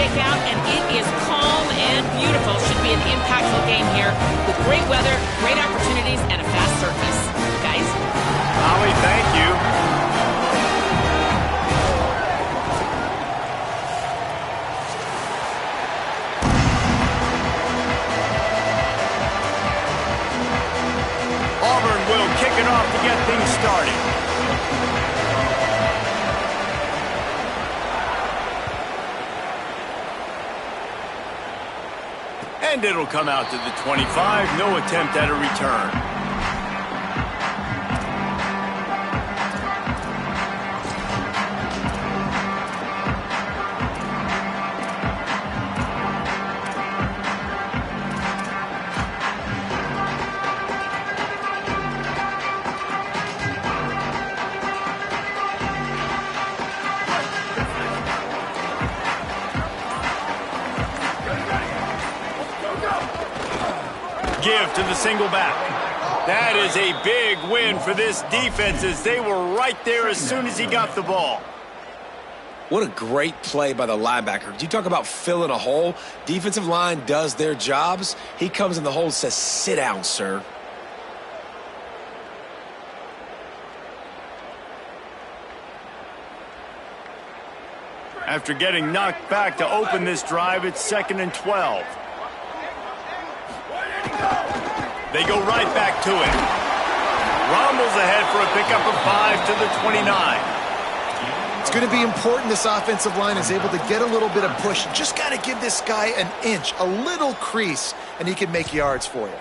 shake out, and it is calm and beautiful. Should be an impactful game here with great weather, great opportunities, and a fast surface. Guys? Holly, thank you. Auburn will kick it off to get things started. And it'll come out to the 25. No attempt at a return. Give to the single back. That is a big win for this defense as they were right there as soon as he got the ball. What a great play by the linebacker. You talk about filling a hole. Defensive line does their jobs. He comes in the hole and says, sit down, sir. After getting knocked back to open this drive, it's 2nd and 12. They go right back to it. Rumbles ahead for a pickup of 5 to the 29. It's going to be important this offensive line is able to get a little bit of push. Just got to give this guy an inch, a little crease, and he can make yards for you.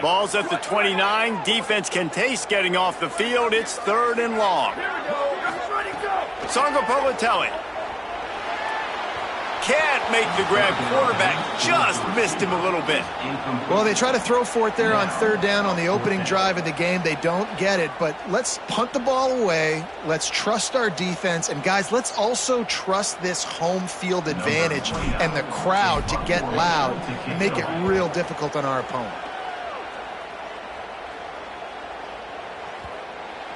Ball's at the 29. Defense can taste getting off the field. It's 3rd and long. Sangapolatelli can't make the grab. Quarterback just missed him a little bit. Well, they try to throw for it there on 3rd down on the opening drive of the game. They don't get it, but let's punt the ball away. Let's trust our defense. And, guys, let's also trust this home field advantage and the crowd to get loud and make it real difficult on our opponent.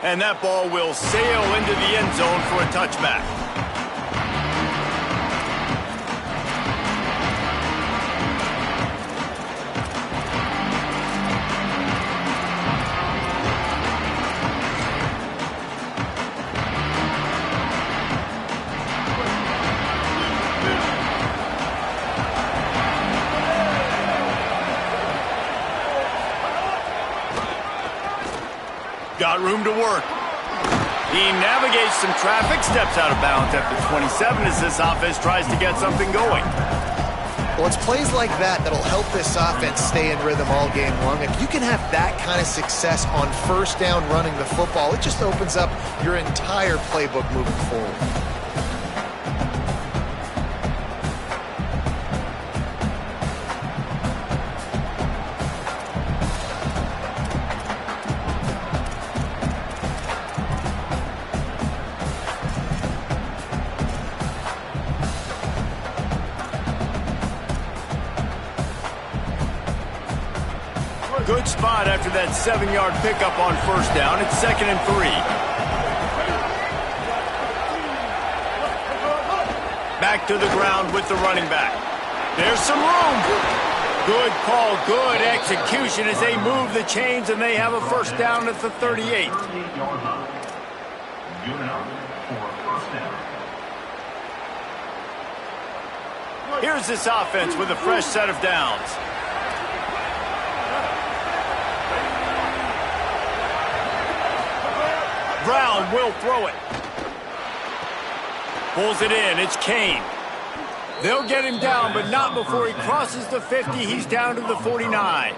And that ball will sail into the end zone for a touchback. Got room to work. He navigates some traffic, steps out of bounds at the 27 as this offense tries to get something going. Well, it's plays like that that'll help this offense stay in rhythm all game long. If you can have that kind of success on 1st down running the football, it just opens up your entire playbook moving forward. Good spot after that 7-yard pickup on 1st down. It's 2nd and 3. Back to the ground with the running back. There's some room. Good call, good execution as they move the chains, and they have a 1st down at the 38. Here's this offense with a fresh set of downs. Brown will throw it. Pulls it in. It's Kane. They'll get him down, but not before he crosses the 50. He's down to the 49.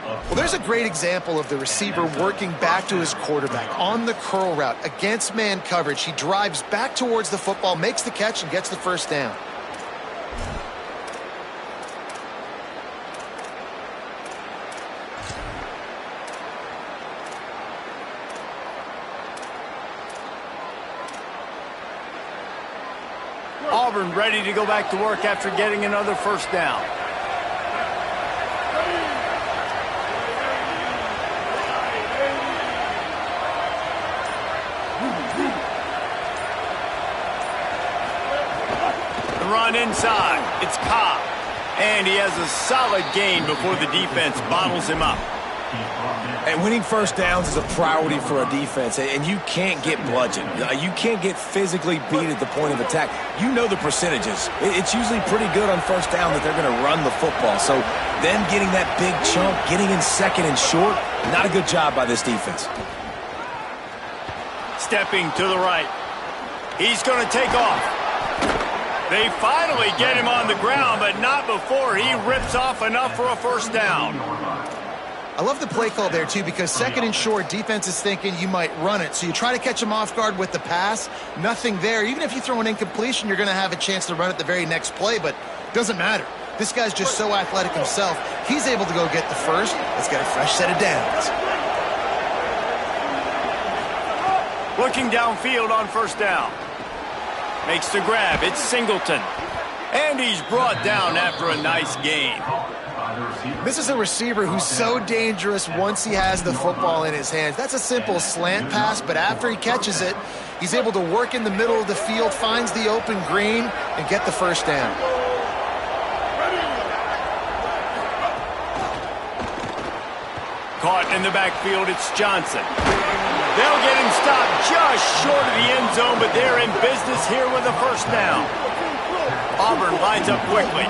Well, there's a great example of the receiver working back to his quarterback on the curl route against man coverage. He drives back towards the football, makes the catch, and gets the 1st down. Auburn ready to go back to work after getting another 1st down. inside. It's Cobb. And he has a solid gain before the defense bottles him up. And winning first downs is a priority for a defense, and you can't get bludgeoned. You can't get physically beat at the point of attack. You know the percentages. It's usually pretty good on first down that they're going to run the football. So them getting that big chunk, getting in second and short, not a good job by this defense. Stepping to the right. He's going to take off. They finally get him on the ground, but not before he rips off enough for a first down. I love the play call there, too, because second and short, defense is thinking you might run it. So you try to catch them off guard with the pass. Nothing there. Even if you throw an incompletion, you're going to have a chance to run it the very next play, but it doesn't matter. This guy's just so athletic himself. He's able to go get the first. Let's get a fresh set of downs. Looking downfield on first down. Makes the grab. It's Singleton. And he's brought down after a nice gain. This is a receiver who's so dangerous once he has the football in his hands. That's a simple slant pass, but after he catches it, he's able to work in the middle of the field, finds the open green, and get the first down. Caught in the backfield, it's Johnson. They'll get him stopped just short of the end zone, but they're in business here with a first down. Auburn lines up quickly.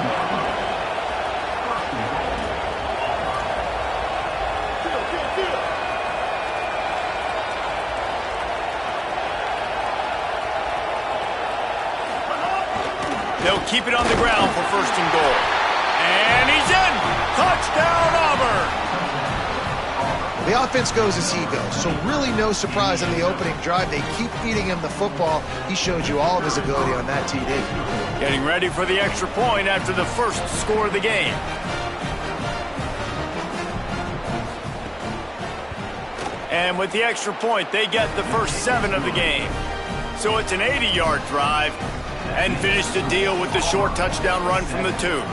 They'll keep it on the ground for first and goal. And he's in! Touchdown, Auburn! The offense goes as he goes, so really no surprise on the opening drive. They keep feeding him the football. He showed you all of his ability on that TD. Getting ready for the extra point after the first score of the game. And with the extra point, they get the first 7 of the game. So it's an 80-yard drive. And finish the deal with the short touchdown run from the 2.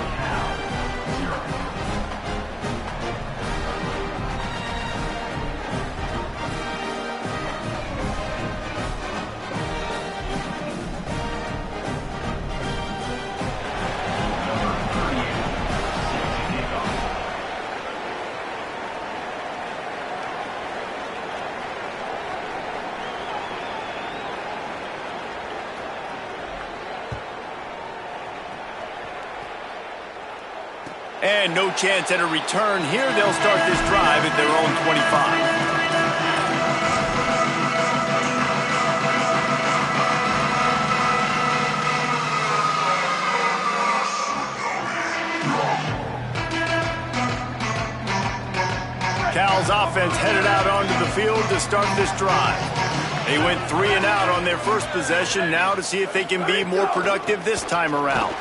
And no chance at a return here. They'll start this drive at their own 25. Cal's offense headed out onto the field to start this drive. They went 3 and out on their first possession, now to see if they can be more productive this time around.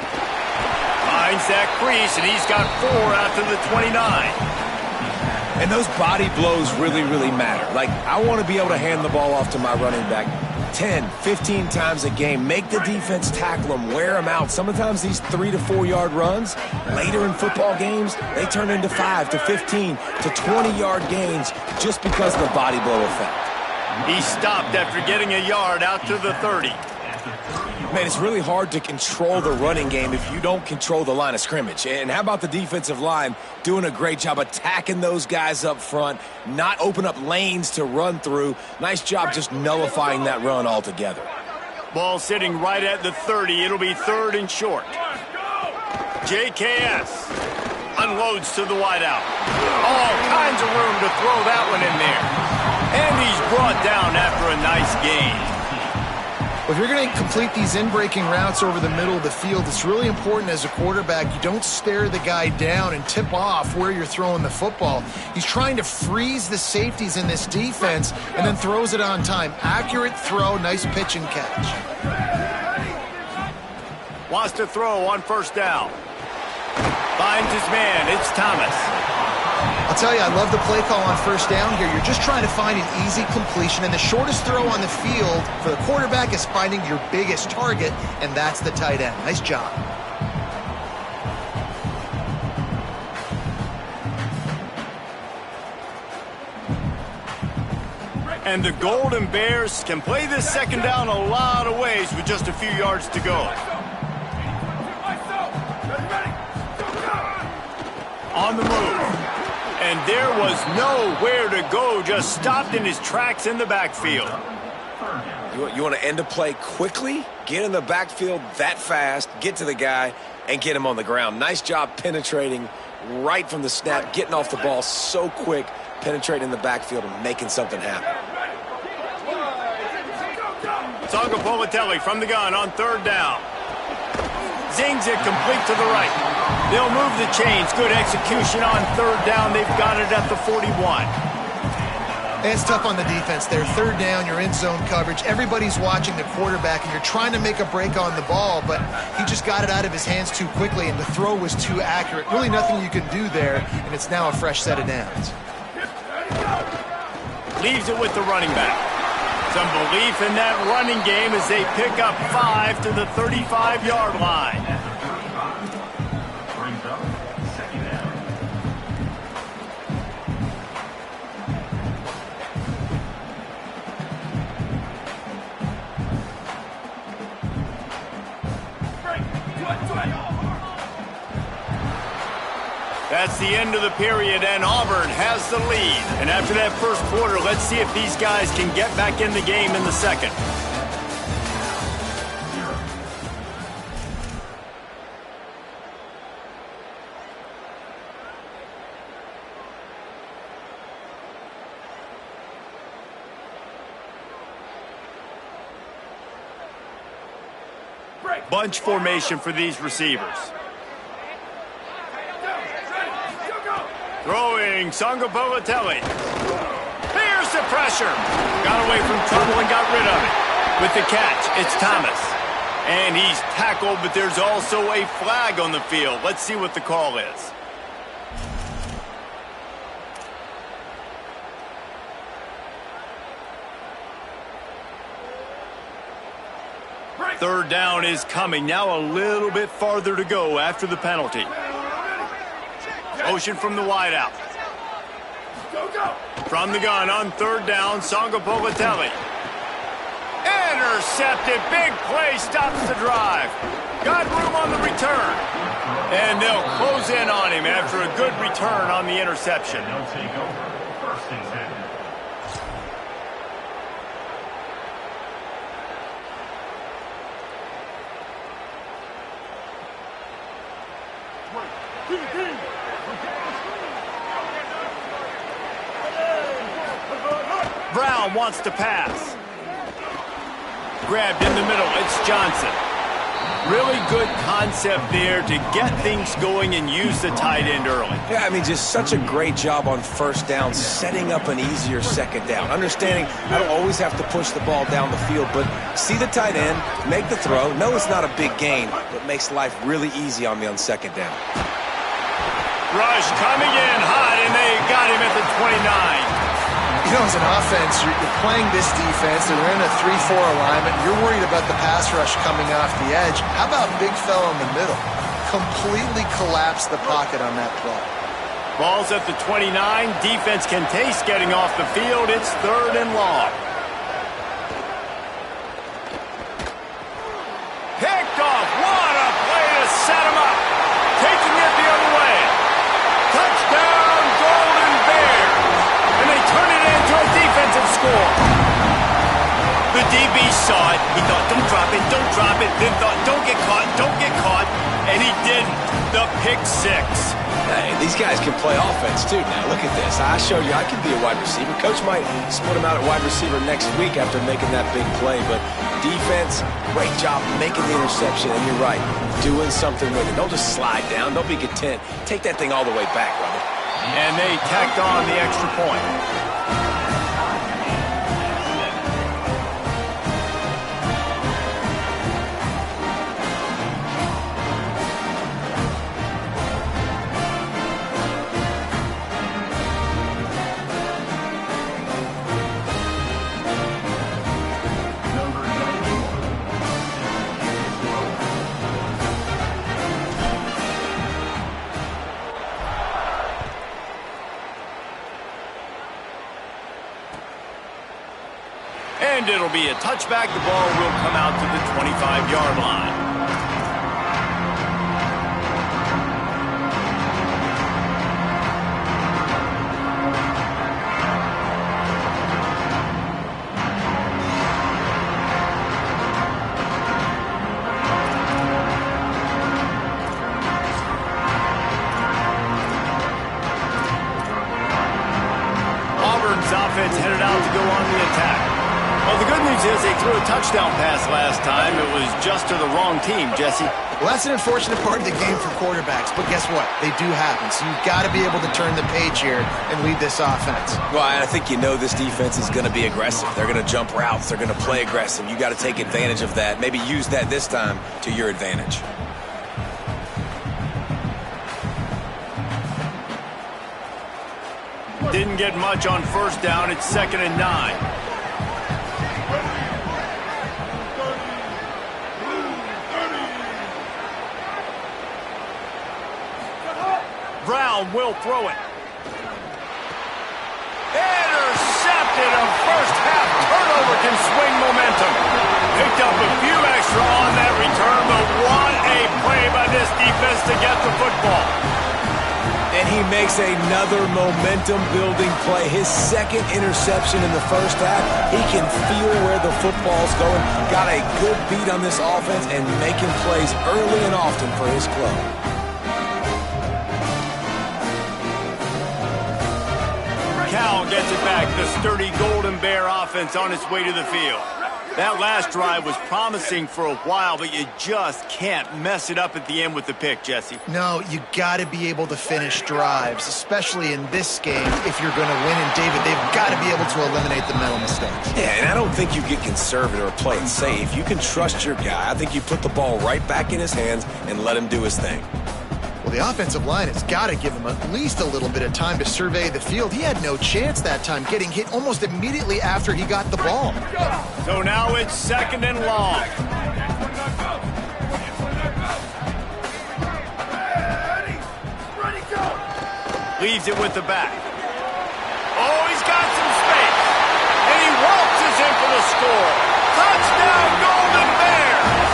Finds that crease, and he's got 4 after the 29. And those body blows really, really matter. Like, I want to be able to hand the ball off to my running back 10, 15 times a game. Make the defense tackle them, wear them out. Sometimes these 3 to 4 yard runs, later in football games, they turn into 5 to 15 to 20-yard gains just because of the body blow effect. He stopped after getting a yard out to the 30. Man, it's really hard to control the running game if you don't control the line of scrimmage. And how about the defensive line doing a great job attacking those guys up front, not open up lanes to run through. Nice job just nullifying that run altogether. Ball sitting right at the 30. It'll be 3rd and short. JKS unloads to the wideout. All kinds of room to throw that one in there. And he's brought down after a nice gain. If you're going to complete these in-breaking routes over the middle of the field, it's really important as a quarterback you don't stare the guy down and tip off where you're throwing the football. He's trying to freeze the safeties in this defense and then throws it on time. Accurate throw, nice pitch and catch. Wants to throw on first down. Finds his man. It's Thomas. I'll tell you, I love the play call on first down here. You're just trying to find an easy completion, and the shortest throw on the field for the quarterback is finding your biggest target, and that's the tight end. Nice job. And the Golden Bears can play this second down a lot of ways with just a few yards to go. on the move. And there was nowhere to go, just stopped in his tracks in the backfield. You want to end a play quickly, get in the backfield that fast, get to the guy, and get him on the ground. Nice job penetrating right from the snap, getting off the ball so quick, penetrating the backfield and making something happen. Sangapolitelli from the gun on third down. Zings it complete to the right. They'll move the chains. Good execution on third down. They've got it at the 41. It's tough on the defense there. Third down, you're in zone coverage. Everybody's watching the quarterback, and you're trying to make a break on the ball, but he just got it out of his hands too quickly, and the throw was too accurate. Really nothing you can do there, and it's now a fresh set of downs. Leaves it with the running back. Some belief in that running game as they pick up 5 to the 35-yard line. That's the end of the period, and Auburn has the lead. And after that first quarter, let's see if these guys can get back in the game in the second. Bunch formation for these receivers. Throwing, Sangapolitelli. Here's the pressure. Got away from trouble and got rid of it. With the catch, it's Thomas. And he's tackled, but there's also a flag on the field. Let's see what the call is. Third down is coming. Now a little bit farther to go after the penalty. Motion from the wideout. From the gun on third down, Sangapolitelli. Intercepted. Big play stops the drive. Got room on the return. And they'll close in on him after a good return on the interception. Brown wants to pass. Grabbed in the middle. It's Johnson. Really good concept there to get things going and use the tight end early. Yeah, I mean, just such a great job on first down, setting up an easier second down. Understanding I don't always have to push the ball down the field, but see the tight end, make the throw. No, it's not a big gain, but makes life really easy on me on second down. Rush coming in hot, and they got him at the 29. You know, as an offense, you're playing this defense, and they're in a 3-4 alignment. You're worried about the pass rush coming off the edge. How about big fella in the middle? Completely collapsed the pocket on that play. Ball's at the 29. Defense can taste getting off the field. It's third and long. Picked off. What a play to set him up. Taking it the other way. Touchdown, Golden Bears. And they turn it into a defensive score. The DB saw it. He thought, don't drop it, don't drop it. Then thought, don't get caught, don't get caught. And he didn't. The pick six. Hey, these guys can play offense, too. Now, look at this. I showed you I can be a wide receiver. Coach might split him out at wide receiver next week after making that big play. But defense, great job making the interception. And you're right, doing something with it. Don't just slide down. Don't be content. Take that thing all the way back, brother. And they tacked on the extra point. And it'll be a touchback. The ball will come out to the 25-yard line. offense headed out to go on the attack. Well, the good news is they threw a touchdown pass last time. It was just to the wrong team, Jesse. Well, that's an unfortunate part of the game for quarterbacks, but guess what? They do happen, so you've got to be able to turn the page here and lead this offense. Well, I think you know this defense is going to be aggressive. They're going to jump routes. They're going to play aggressive. You got to take advantage of that. Maybe use that this time to your advantage. Didn't get much on first down. It's 2nd and 9. Brown will throw it. Intercepted. A first half turnover can swing momentum. Picked up a few extra on that return, but what a play by this defense to get the football. And he makes another momentum-building play. His second interception in the first half. He can feel where the football's going. Got a good beat on this offense and making plays early and often for his club. Cal gets it back. The sturdy Golden Bear offense on its way to the field. That last drive was promising for a while, but you just can't mess it up at the end with the pick, Jesse. No, you got to be able to finish drives, especially in this game. If you're going to win, and David, they've got to be able to eliminate the mental mistakes. Yeah, and I don't think you get conservative or play it safe. You can trust your guy. I think you put the ball right back in his hands and let him do his thing. Well, the offensive line has got to give him at least a little bit of time to survey the field. He had no chance that time, getting hit almost immediately after he got the ball. So now it's 2nd and long. Leaves it with the back. Oh, he's got some space. And he waltzes in for the score. Touchdown, Golden Bears!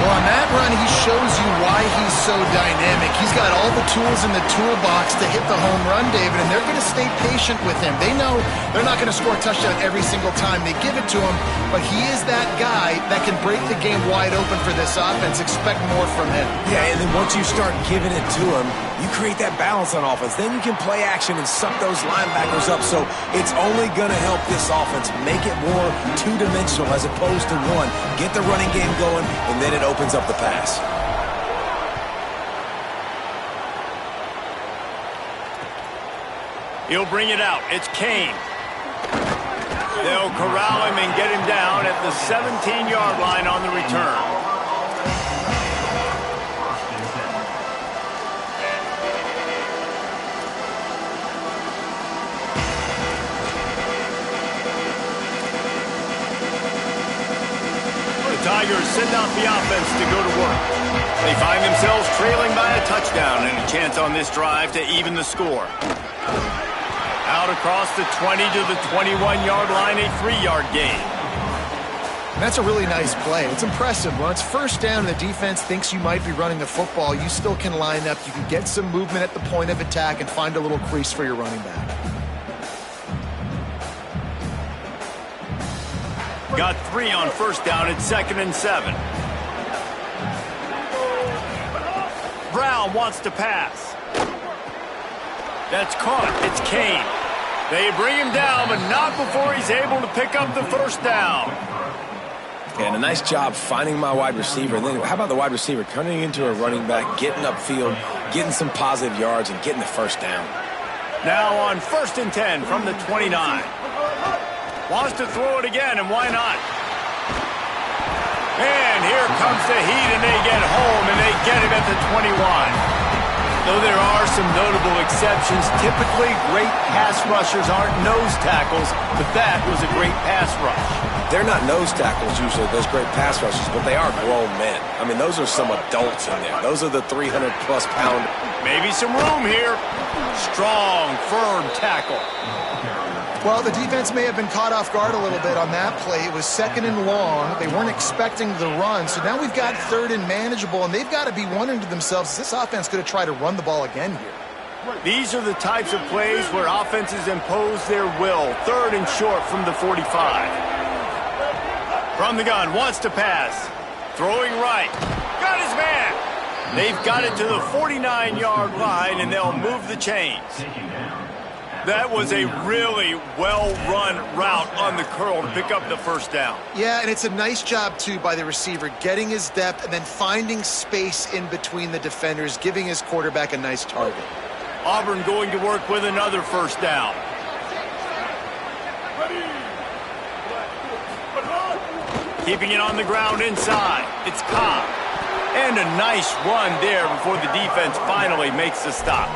Well, on that run, he shows you why he's so dynamic. He's got all the tools in the toolbox to hit the home run, David, and they're going to stay patient with him. They know they're not going to score a touchdown every single time they give it to him, but he is that guy that can break the game wide open for this offense. Expect more from him. Yeah, and then once you start giving it to him, you create that balance on offense. Then you can play action and suck those linebackers up. So it's only going to help this offense make it more two-dimensional as opposed to one. Get the running game going, and then it opens up the pass. He'll bring it out. It's Kane. They'll corral him and get him down at the 17-yard line on the return. Tigers send out the offense to go to work. They find themselves trailing by a touchdown and a chance on this drive to even the score. Out across the 20 to the 21-yard line, a 3-yard gain. And that's a really nice play. It's impressive. When it's first down and the defense thinks you might be running the football, you still can line up. You can get some movement at the point of attack and find a little crease for your running back. Got 3 on first down at 2nd and 7. Brown wants to pass. That's caught. It's Kane. They bring him down, but not before he's able to pick up the first down. And a nice job finding my wide receiver. And then how about the wide receiver turning into a running back, getting upfield, getting some positive yards, and getting the first down. Now on 1st and 10 from the 29. Wants to throw it again, and why not? And here comes the heat, and they get home, and they get him at the 21. Though there are some notable exceptions, typically great pass rushers aren't nose tackles, but that was a great pass rush. They're not nose tackles usually, those great pass rushers, but they are grown men. I mean, those are some adults in there. Those are the 300-plus pound. Maybe some room here. Strong, firm tackle. Well, the defense may have been caught off guard a little bit on that play. It was 2nd and long. They weren't expecting the run. So now we've got 3rd and manageable, and they've got to be wondering to themselves, is this offense going to try to run the ball again here? These are the types of plays where offenses impose their will. 3rd and short from the 45. From the gun, wants to pass. Throwing right. Got his man. They've got it to the 49-yard line, and they'll move the chains. That was a really well-run route on the curl to pick up the first down. Yeah, and it's a nice job, too, by the receiver, getting his depth and then finding space in between the defenders, giving his quarterback a nice target. Auburn going to work with another first down. Keeping it on the ground inside. It's Cobb. And a nice run there before the defense finally makes the stop.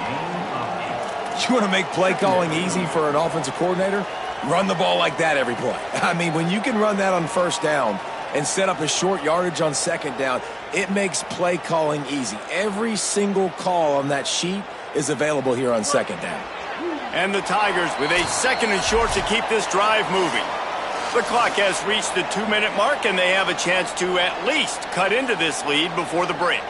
You want to make play calling easy for an offensive coordinator? Run the ball like that every play. I mean, when you can run that on first down and set up a short yardage on second down, it makes play calling easy. Every single call on that sheet is available here on second down. And the Tigers with a second and short to keep this drive moving. The clock has reached the 2-minute mark, and they have a chance to at least cut into this lead before the break.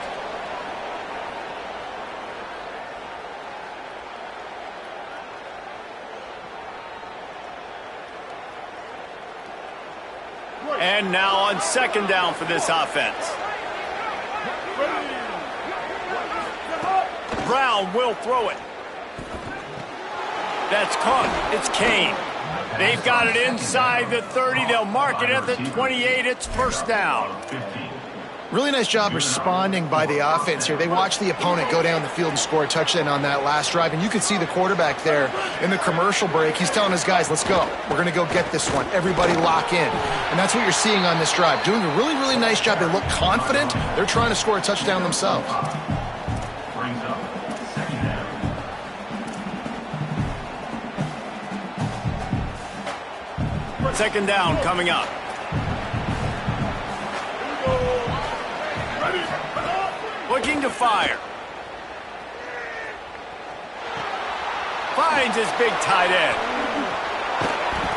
And now on second down for this offense. Brown will throw it. That's caught. It's Kane. They've got it inside the 30. They'll mark it at the 28. It's first down. Really nice job responding by the offense here. They watched the opponent go down the field and score a touchdown on that last drive, and you could see the quarterback there in the commercial break. He's telling his guys, let's go. We're going to go get this one. Everybody lock in. And that's what you're seeing on this drive. Doing a really, really nice job. They look confident. They're trying to score a touchdown themselves. Second down coming up. Looking to fire. Finds his big tight end.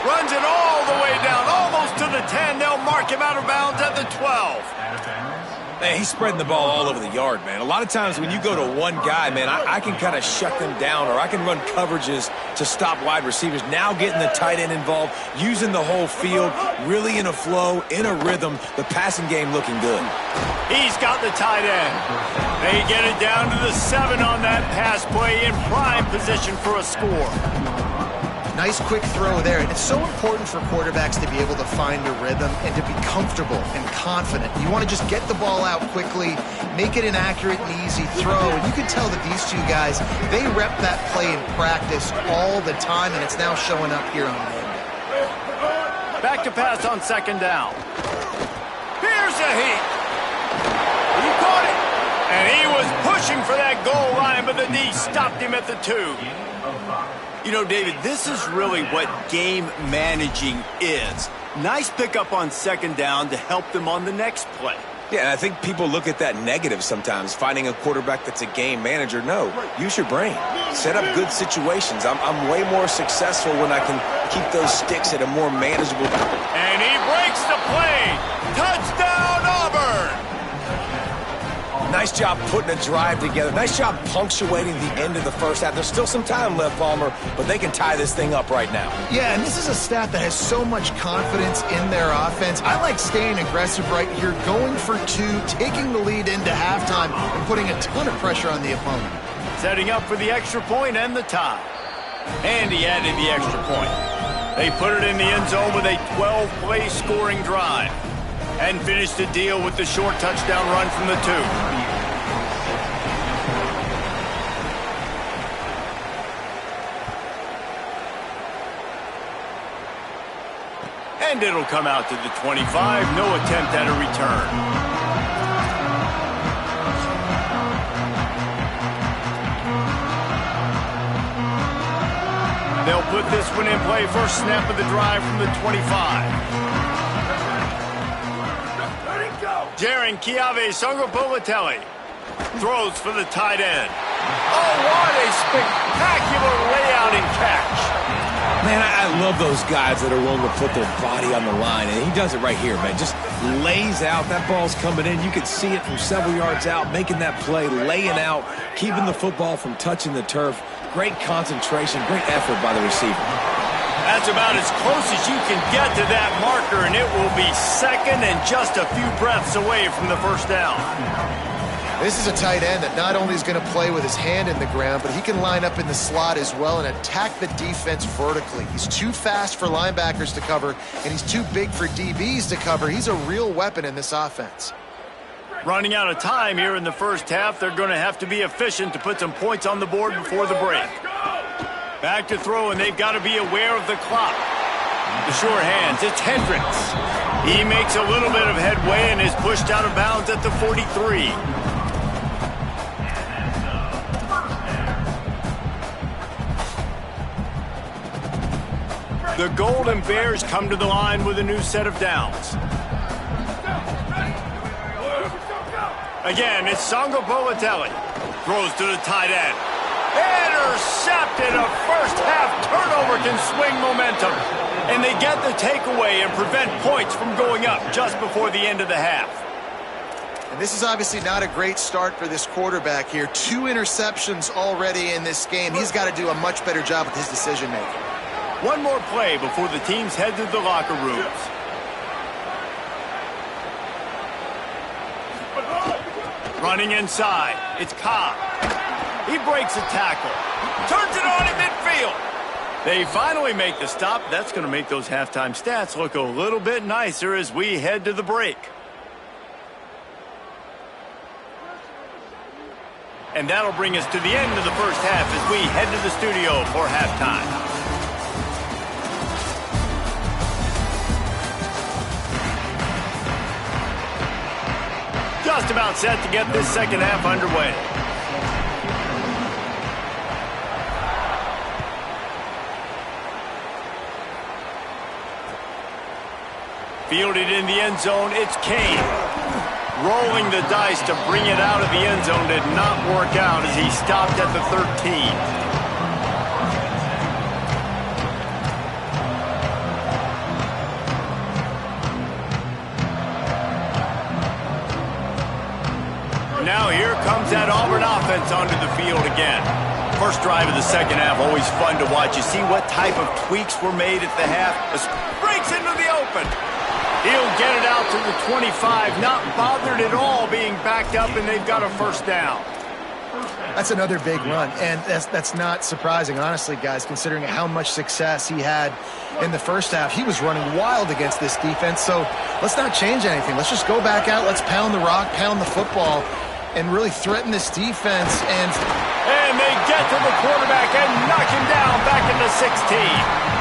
Runs it all the way down, almost to the 10. They'll mark him out of bounds at the 12. Man, he's spreading the ball all over the yard, man. A lot of times when you go to one guy, man, I can kind of shut them down, or I can run coverages to stop wide receivers. Now getting the tight end involved, using the whole field, really in a flow, in a rhythm, the passing game looking good. He's got the tight end. They get it down to the 7 on that pass play, in prime position for a score. Nice quick throw there. And it's so important for quarterbacks to be able to find a rhythm and to be comfortable and confident. You want to just get the ball out quickly, make it an accurate and easy throw. And you can tell that these two guys, they rep that play in practice all the time, and it's now showing up here on Monday. Back to pass on second down. Here's a heat. He caught it. And he was pushing for that goal line, but the D stopped him at the 2. You know, David, this is really what game managing is. Nice pickup on second down to help them on the next play. Yeah, and I think people look at that negative sometimes, finding a quarterback that's a game manager. No, use your brain. Set up good situations. I'm way more successful when I can keep those sticks at a more manageable. And he breaks the play. Touchdown, Auburn! Nice job putting a drive together. Nice job punctuating the end of the first half. There's still some time left, Palmer, but they can tie this thing up right now. Yeah, and this is a staff that has so much confidence in their offense. I like staying aggressive right here, going for 2, taking the lead into halftime, and putting a ton of pressure on the opponent. Setting up for the extra point and the tie. And he added the extra point. They put it in the end zone with a 12-play scoring drive. And finish the deal with the short touchdown run from the 2. And it'll come out to the 25. No attempt at a return. They'll put this one in play. First snap of the drive from the 25. Jaron Chiave Songopolatelli throws for the tight end. Oh, what a spectacular layout and catch. Man, I love those guys that are willing to put their body on the line, and he does it right here, man. Just lays out. That ball's coming in. You can see it from several yards out, making that play, laying out, keeping the football from touching the turf. Great concentration, great effort by the receiver. That's about as close as you can get to that marker, and it will be second and just a few breaths away from the first down. This is a tight end that not only is going to play with his hand in the ground, but he can line up in the slot as well and attack the defense vertically. He's too fast for linebackers to cover, and he's too big for DBs to cover. He's a real weapon in this offense. Running out of time here in the first half, they're going to have to be efficient to put some points on the board before the break. Back to throw, and they've got to be aware of the clock. The sure hands, it's Hendricks. He makes a little bit of headway and is pushed out of bounds at the 43. The Golden Bears come to the line with a new set of downs. Again, it's Songo Boatelli. Throws to the tight end. Intercepted. A first-half turnover can swing momentum. And they get the takeaway and prevent points from going up just before the end of the half. And this is obviously not a great start for this quarterback here. 2 interceptions already in this game. He's got to do a much better job with his decision-making. One more play before the teams head to the locker rooms. Running inside, it's Cobb. He breaks a tackle. Turns it on in midfield. They finally make the stop. That's going to make those halftime stats look a little bit nicer as we head to the break. And that'll bring us to the end of the first half as we head to the studio for halftime. Just about set to get this second half underway. Fielded in the end zone, it's Kane. Rolling the dice to bring it out of the end zone did not work out as he stopped at the 13. Now here comes that Auburn offense onto the field again. First drive of the second half, always fun to watch. You see what type of tweaks were made at the half. Breaks into the open. He'll get it out to the 25, not bothered at all being backed up, and they've got a first down. That's another big run, and that's not surprising, honestly, guys, considering how much success he had in the first half. He was running wild against this defense, so let's not change anything. Let's just go back out, let's pound the rock, pound the football, and really threaten this defense. And they get to the quarterback and knock him down back into 16.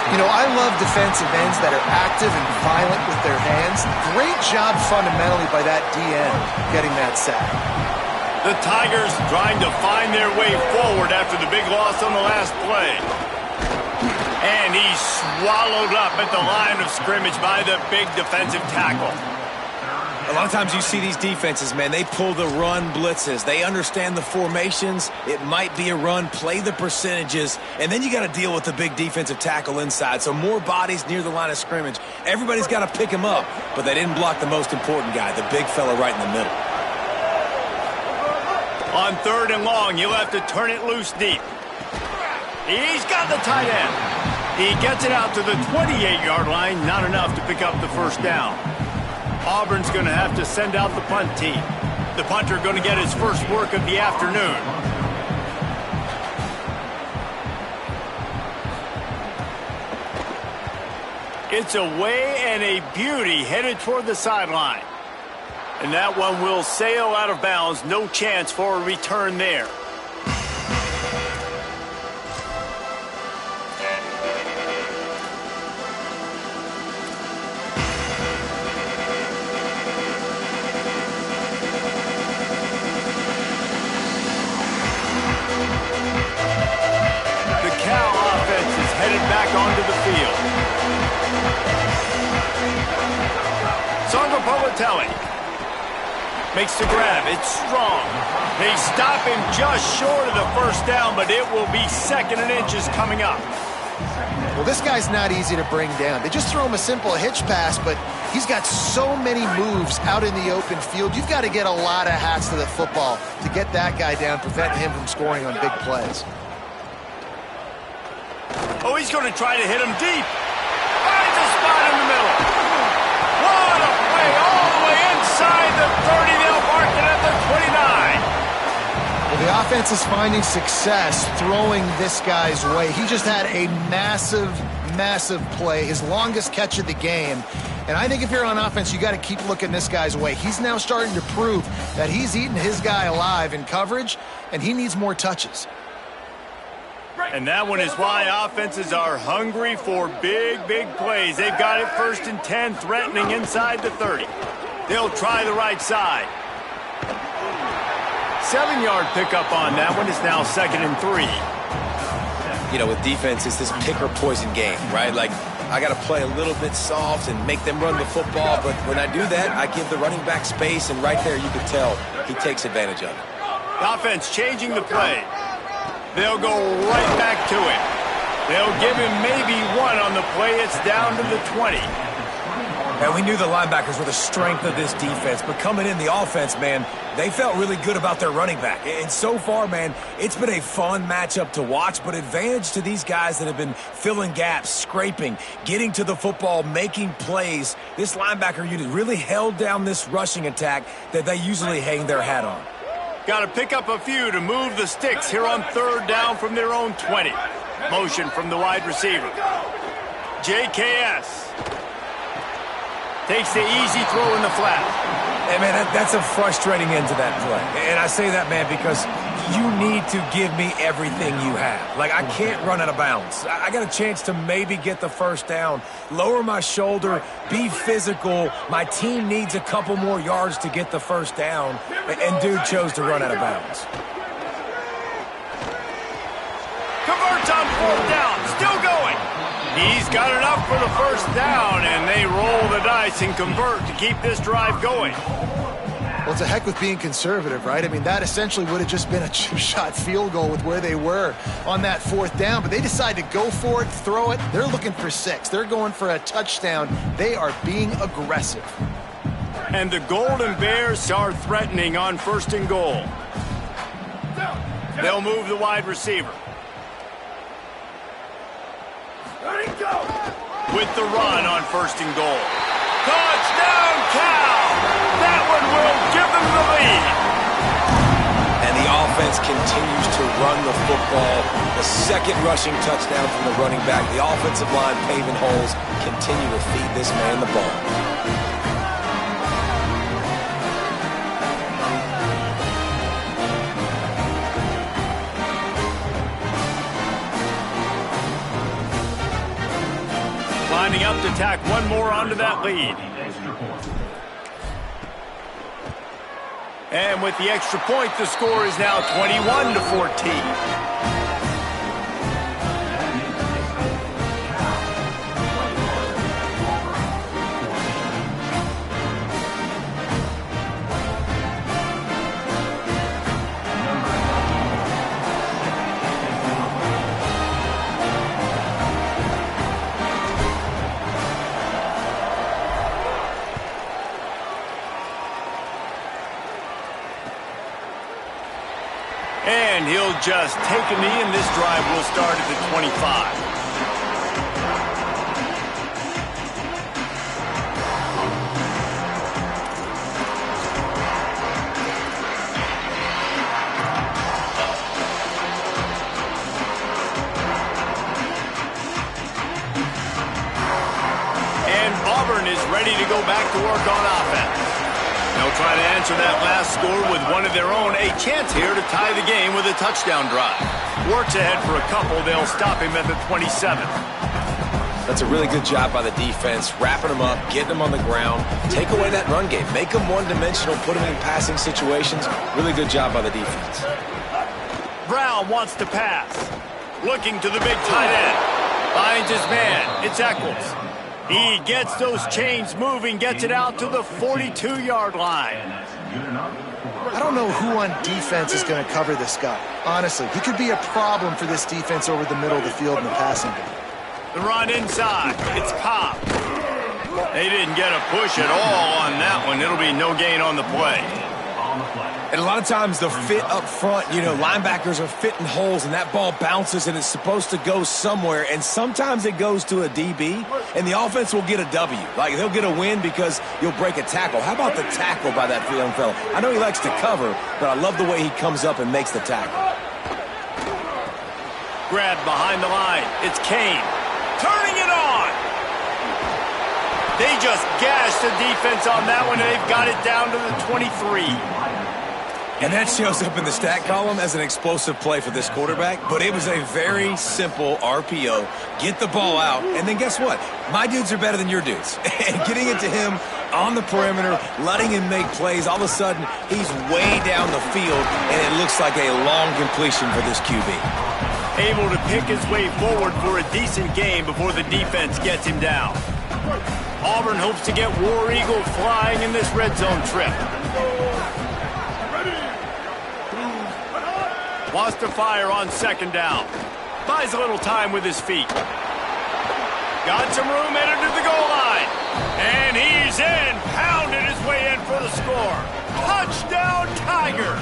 You know, I love defensive ends that are active and violent with their hands. Great job fundamentally by that DN getting that sack. The Tigers trying to find their way forward after the big loss on the last play. And he's swallowed up at the line of scrimmage by the big defensive tackle. A lot of times you see these defenses, man, they pull the run blitzes. They understand the formations. It might be a run, play the percentages, and then you got to deal with the big defensive tackle inside. So more bodies near the line of scrimmage. Everybody's got to pick him up, but they didn't block the most important guy, the big fella right in the middle. On 3rd and long, you'll have to turn it loose deep. He's got the tight end. He gets it out to the 28-yard line, not enough to pick up the first down. Auburn's going to have to send out the punt team. The punter going to get his first work of the afternoon. It's away and a beauty headed toward the sideline. And that one will sail out of bounds. No chance for a return there. Back onto the field. Songo Boatelli makes the grab. It's strong. They stop him just short of the first down, but it will be 2nd and inches coming up. Well, this guy's not easy to bring down. They just throw him a simple hitch pass, but he's got so many moves out in the open field. You've got to get a lot of hats to the football to get that guy down, preventing him from scoring on big plays. Oh, he's going to try to hit him deep. Finds a spot in the middle. What a play all the way inside the 30. They'll mark it at the 29. offense is finding success throwing this guy's way. He just had a massive play, his longest catch of the game. And I think if you're on offense, you got to keep looking this guy's way. He's now starting to prove that he's eating his guy alive in coverage, and he needs more touches. And that one is why offenses are hungry for big plays. They've got it 1st and 10, threatening inside the 30. They'll try the right side. 7-yard pickup on that one. Is now 2nd and 3. You know, with defense, it's this pick or poison game, right? Like, I got to play a little bit soft and make them run the football, but when I do that, I give the running back space, and right there you can tell he takes advantage of it. The offense changing the play. They'll go right back to it. They'll give him maybe one on the play. It's down to the 20. And we knew the linebackers were the strength of this defense, but coming in the offense, man, they felt really good about their running back. And so far, man, it's been a fun matchup to watch, but advantage to these guys that have been filling gaps, scraping, getting to the football, making plays. This linebacker unit really held down this rushing attack that they usually hang their hat on. Got to pick up a few to move the sticks here on 3rd down from their own 20. Motion from the wide receiver. JKS. Takes the easy throw in the flat. Hey, man, that's a frustrating end to that play. And I say that, man, because you need to give me everything you have. Like, I can't run out of bounds. I got a chance to maybe get the 1st down, lower my shoulder, be physical. My team needs a couple more yards to get the 1st down, and dude chose to run out of bounds. Converts on 4th down, still going. He's got enough for the 1st down, and they roll the dice and convert to keep this drive going. Well, it's a heck with being conservative, right? I mean, that essentially would have just been a chip-shot field goal with where they were on that 4th down, but they decide to go for it, throw it. They're looking for 6. They're going for a touchdown. They are being aggressive. And the Golden Bears are threatening on 1st and goal. They'll move the wide receiver. With the run on 1st and goal. Touchdown, Cal! That one will give them the lead. And the offense continues to run the football. The 2nd rushing touchdown from the running back. The offensive line paving holes. Continue to feed this man the ball. Lining up to tack one more onto that lead. And with the extra point, the score is now 21-14. And he'll just take a knee, and this drive will start at the 25. And Auburn is ready to go back to work on offense. They'll try to answer that last score with one of their own. A chance here to tie the game with a touchdown drive. Works ahead for a couple. They'll stop him at the 27. That's a really good job by the defense, wrapping them up, getting them on the ground, take away that run game, make them one-dimensional, put them in passing situations. Really good job by the defense. Brown wants to pass. Looking to the big tight end. Finds his man. It's Eccles. He gets those chains moving, gets it out to the 42-yard line. I don't know who on defense is going to cover this guy. Honestly, he could be a problem for this defense over the middle of the field in the passing game. The run inside. It's Cobb. They didn't get a push at all on that one. It'll be no gain on the play. And a lot of times the fit up front, linebackers are fitting holes and that ball bounces and it's supposed to go somewhere. And sometimes it goes to a DB and the offense will get a W. Like they'll get a win because you'll break a tackle. How about the tackle by that young fella? I know he likes to cover, but I love the way he comes up and makes the tackle. Grab behind the line. It's Kane. Turning it on. They just gashed the defense on that one, and they've got it down to the 23. And that shows up in the stat column as an explosive play for this quarterback, but it was a very simple RPO. Get the ball out, and then guess what? My dudes are better than your dudes. And getting it to him on the perimeter, letting him make plays, all of a sudden, he's way down the field, and it looks like a long completion for this QB. Able to pick his way forward for a decent game before the defense gets him down. Auburn hopes to get War Eagle flying in this red zone trip. Wants to fire on second down. Buys a little time with his feet. Got some room, headed to the goal line. And he's in. Pounded his way in for the score. Touchdown, Tigers.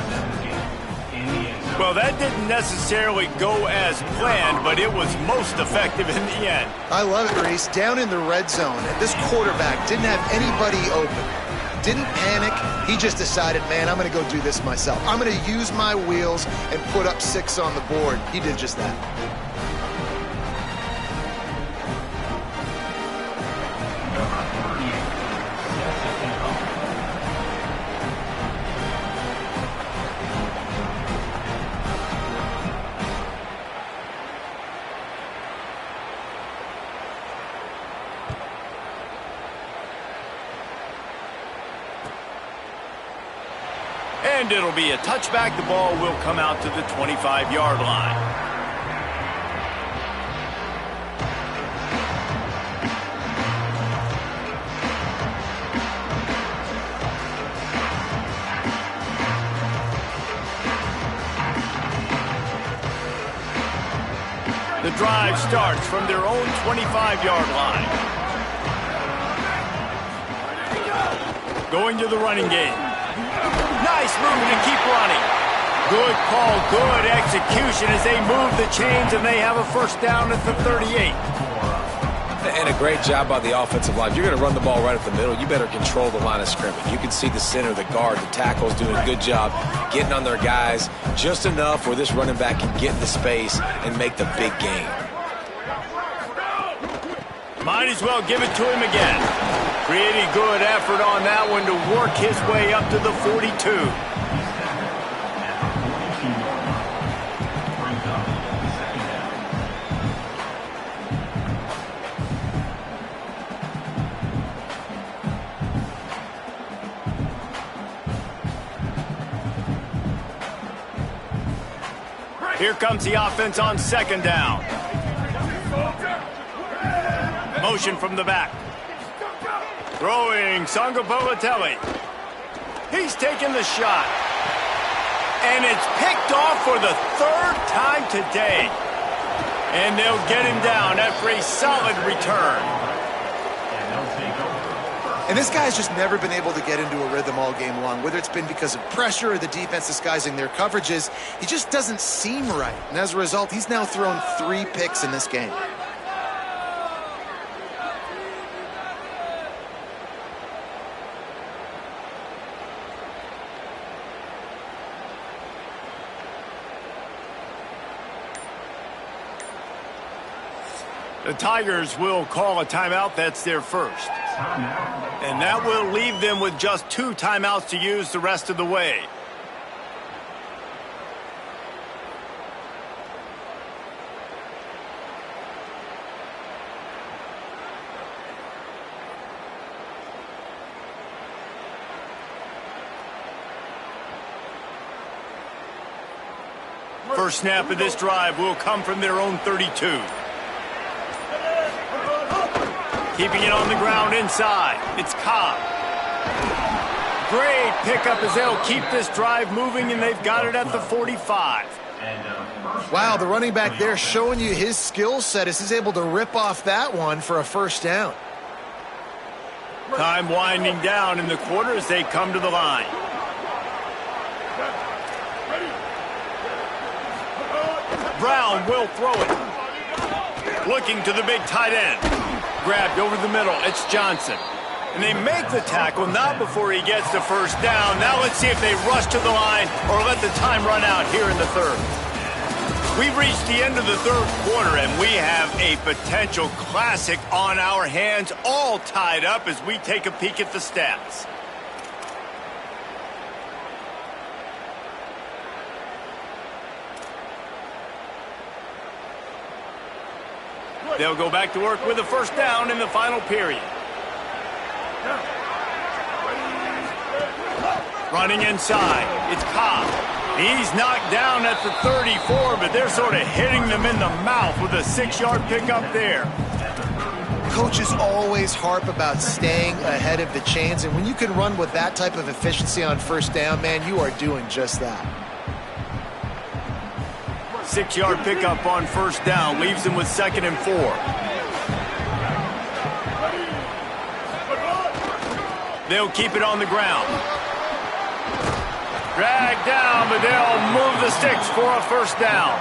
Well, that didn't necessarily go as planned, but it was most effective in the end. I love it, Reese. Down in the red zone, and this quarterback didn't have anybody open. Didn't panic. He just decided, man, I'm going to go do this myself. I'm going to use my wheels and put up 6 on the board. He did just that. And it'll be a touchback. The ball will come out to the 25-yard line. The drive starts from their own 25-yard line. Going to the running game. Nice move to keep running. Good call, good execution as they move the chains and they have a first down at the 38. And a great job by the offensive line. If you're going to run the ball right at the middle, you better control the line of scrimmage. You can see the center, the guard, the tackles doing a good job getting on their guys just enough where this running back can get into space and make the big game. Might as well give it to him again. Pretty good effort on that one to work his way up to the 42. Here comes the offense on second down. Motion from the back. Throwing Sangapolatelli. He's taking the shot. And it's picked off for the 3rd time today. And they'll get him down after a solid return. And this guy's just never been able to get into a rhythm all game long, whether it's been because of pressure or the defense disguising their coverages. He just doesn't seem right. And as a result, he's now thrown 3 picks in this game. The Tigers will call a timeout. That's their first. And that will leave them with just 2 timeouts to use the rest of the way. First snap of this drive will come from their own 32. Keeping it on the ground inside. It's Cobb. Great pickup as they'll keep this drive moving, and they've got it at the 45. Wow, the running back there showing you his skill set as he's able to rip off that one for a first down. Time winding down in the quarter as they come to the line. Brown will throw it. Looking to the big tight end. Grabbed over the middle. It's Johnson. And they make the tackle, not before he gets the first down. Now let's see if they rush to the line or let the time run out here in the third. We've reached the end of the third quarter, and we have a potential classic on our hands, all tied up as we take a peek at the stats. They'll go back to work with a first down in the final period. Running inside, it's Cobb. He's knocked down at the 34, but they're sort of hitting them in the mouth with a 6-yard pickup there. Coaches always harp about staying ahead of the chains, and when you can run with that type of efficiency on first down, man, you are doing just that. 6-yard pickup on first down leaves them with 2nd and 4. They'll keep it on the ground. Dragged down, but they'll move the sticks for a first down.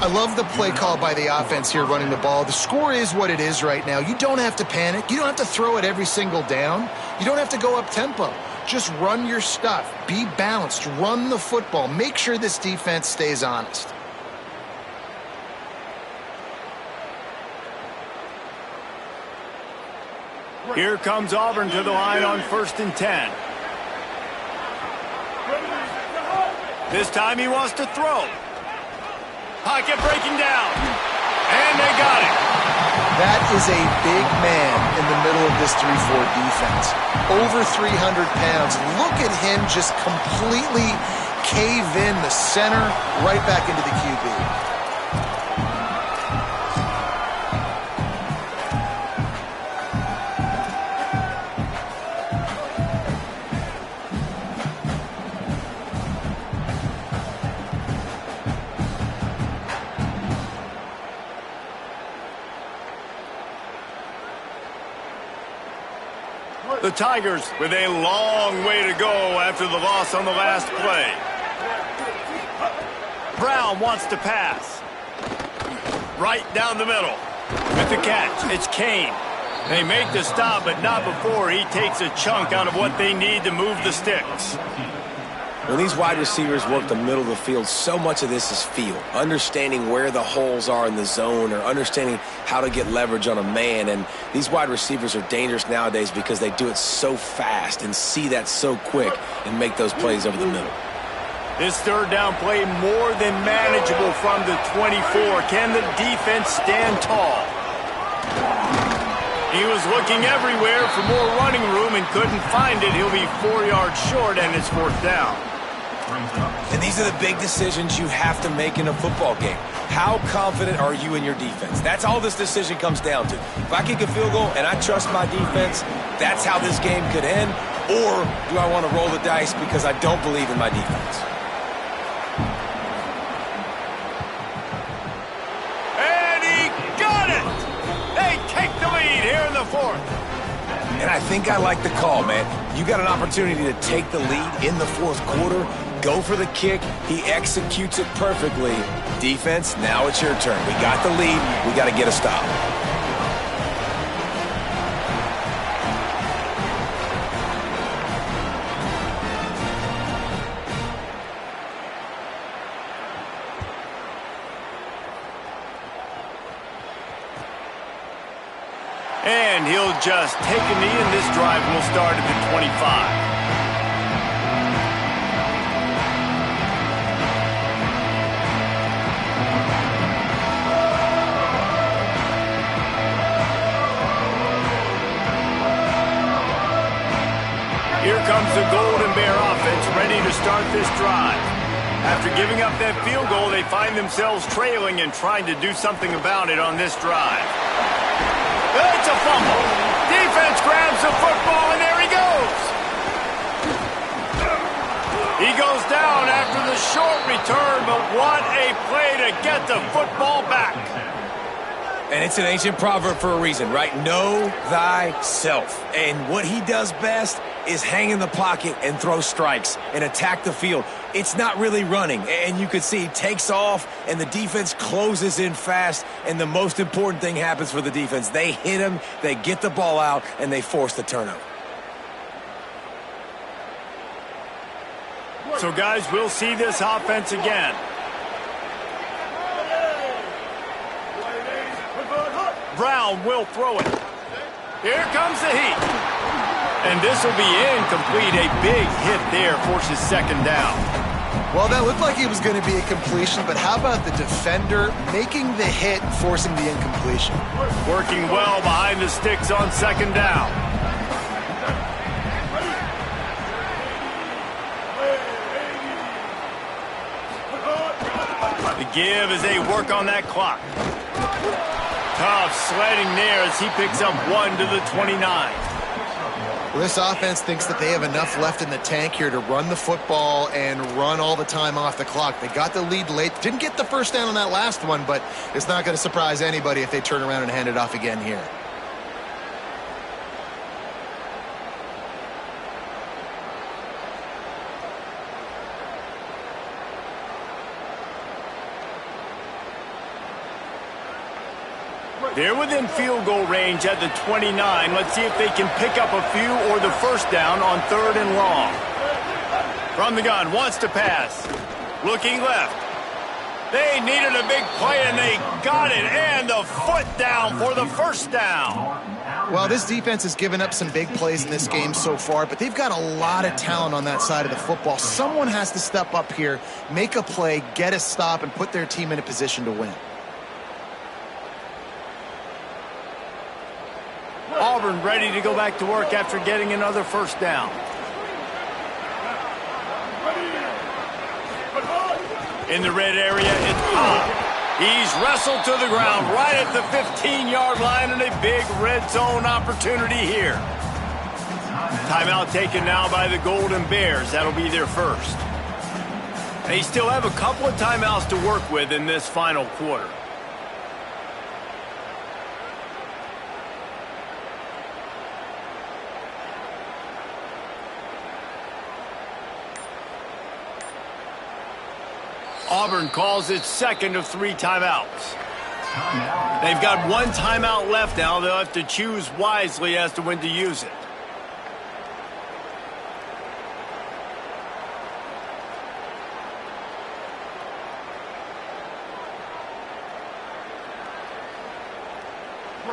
I love the play call by the offense here running the ball. The score is what it is right now. You don't have to panic. You don't have to throw it every single down. You don't have to go up tempo. Just run your stuff. Be balanced. Run the football. Make sure this defense stays honest. Here comes Auburn to the line on 1st and 10. This time he wants to throw. Pocket breaking down. And they got it. That is a big man in the middle of this 3-4 defense. Over 300 pounds. Look at him just completely cave in the center, right back into the QB. The Tigers with a long way to go after the loss on the last play. Brown wants to pass. Right down the middle. With the catch, it's Kane. They make the stop, but not before he takes a chunk out of what they need to move the sticks. When these wide receivers work the middle of the field, so much of this is feel. Understanding where the holes are in the zone or understanding how to get leverage on a man. And these wide receivers are dangerous nowadays because they do it so fast and see that so quick and make those plays over the middle. This third down play more than manageable from the 24. Can the defense stand tall? He was looking everywhere for more running room and couldn't find it. He'll be 4 yards short, and it's 4th down. And these are the big decisions you have to make in a football game. How confident are you in your defense? That's all this decision comes down to. If I kick a field goal and I trust my defense, that's how this game could end. Or do I want to roll the dice because I don't believe in my defense? And he got it! They take the lead here in the 4th. And I think I like the call, man. You got an opportunity to take the lead in the 4th quarter. Go for the kick. He executes it perfectly. Defense, now it's your turn. We got the lead. We got to get a stop. And he'll just take a knee, and this drive will start at the 25. Here comes the Golden Bear offense ready to start this drive. After giving up that field goal, they find themselves trailing and trying to do something about it on this drive. It's a fumble. Defense grabs the football, and there he goes. He goes down after the short return, but what a play to get the football back. And it's an ancient proverb for a reason, right? Know thyself. And what he does best is hang in the pocket and throw strikes and attack the field. It's not really running, and you can see he takes off, and the defense closes in fast, and the most important thing happens for the defense. They hit him, they get the ball out, and they force the turnover. So, guys, we'll see this offense again. Brown will throw it. Here comes the heat. And this will be incomplete. A big hit there forces second down. Well, that looked like it was going to be a completion, but how about the defender making the hit and forcing the incompletion? Working well behind the sticks on second down. The give as they work on that clock. Tough sledding there as he picks up 1 to the 29. Well, this offense thinks that they have enough left in the tank here to run the football and run all the time off the clock. They got the lead late. Didn't get the first down on that last one, but it's not going to surprise anybody if they turn around and hand it off again here. They're within field goal range at the 29. Let's see if they can pick up a few or the first down on 3rd and long. From the gun, wants to pass. Looking left. They needed a big play, and they got it. And the foot down for the first down. Well, this defense has given up some big plays in this game so far, but they've got a lot of talent on that side of the football. Someone has to step up here, make a play, get a stop, and put their team in a position to win. Auburn ready to go back to work after getting another first down. In the red area, it's Cobb. He's wrestled to the ground right at the 15-yard line, and a big red zone opportunity here. Timeout taken now by the Golden Bears. That'll be their first. They still have a couple of timeouts to work with in this final quarter. Auburn calls its second of 3 timeouts. They've got 1 timeout left now. They'll have to choose wisely as to when to use it.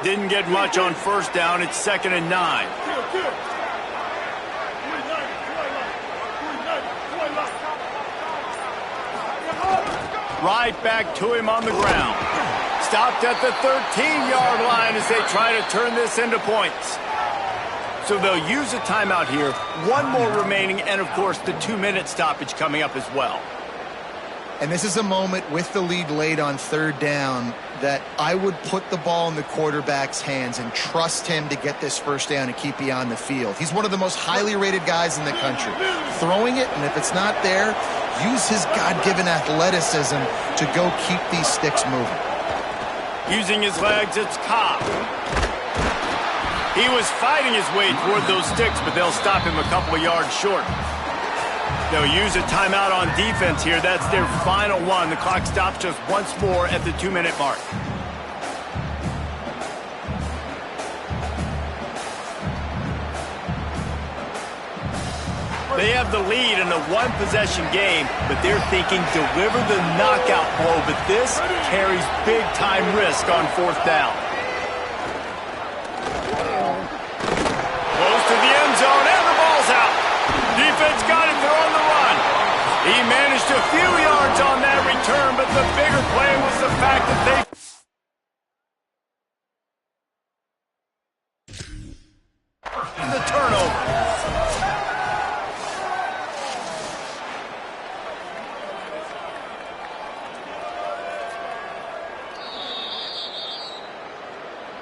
Didn't get much on first down. It's 2nd and 9. Right back to him on the ground. Stopped at the 13-yard line as they try to turn this into points. So they'll use a timeout here. 1 more remaining, and, of course, the 2-minute stoppage coming up as well. And this is a moment with the lead late on 3rd down that I would put the ball in the quarterback's hands and trust him to get this first down and keep you on the field. He's one of the most highly rated guys in the country. Throwing it, and if it's not there, use his God-given athleticism to go keep these sticks moving. Using his legs, it's Cobb. He was fighting his way toward those sticks, but they'll stop him a couple of yards short. They'll use a timeout on defense here. That's their final one. The clock stops just once more at the 2-minute mark. They have the lead in a 1-possession game, but they're thinking deliver the knockout blow, but this carries big-time risk on 4th down. Close to the end zone, and the ball's out. Defense got it, they're on the run. He managed a few yards on that return, but the bigger play was the fact that they... the turnover.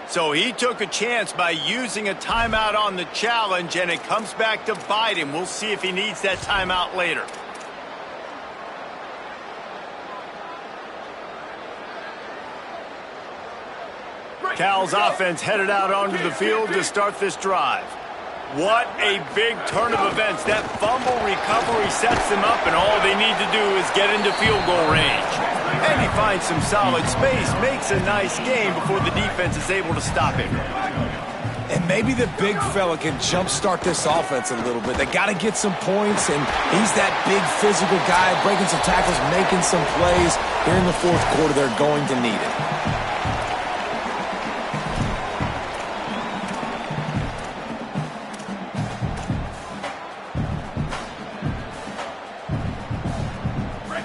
So he took a chance by using a timeout on the challenge, and it comes back to bite him. We'll see if he needs that timeout later. Cal's offense headed out onto the field to start this drive. What a big turn of events. That fumble recovery sets them up, and all they need to do is get into field goal range. And he finds some solid space, makes a nice game before the defense is able to stop him. And maybe the big fella can jumpstart this offense a little bit. They got to get some points, and he's that big physical guy, breaking some tackles, making some plays. Here in the fourth quarter, they're going to need it.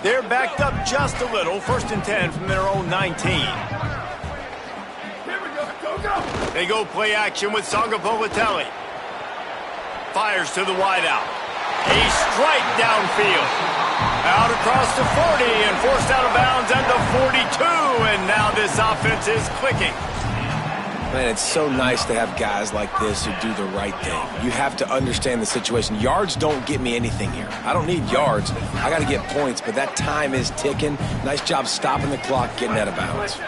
They're backed up just a little. 1st and 10 from their own 19. They go play action with Sangapolatelli. Fires to the wideout. A strike downfield. Out across the 40 and forced out of bounds at the 42. And now this offense is clicking. Man, it's so nice to have guys like this who do the right thing. You have to understand the situation. Yards don't get me anything here. I don't need yards. I got to get points, but that time is ticking. Nice job stopping the clock, getting out of bounds.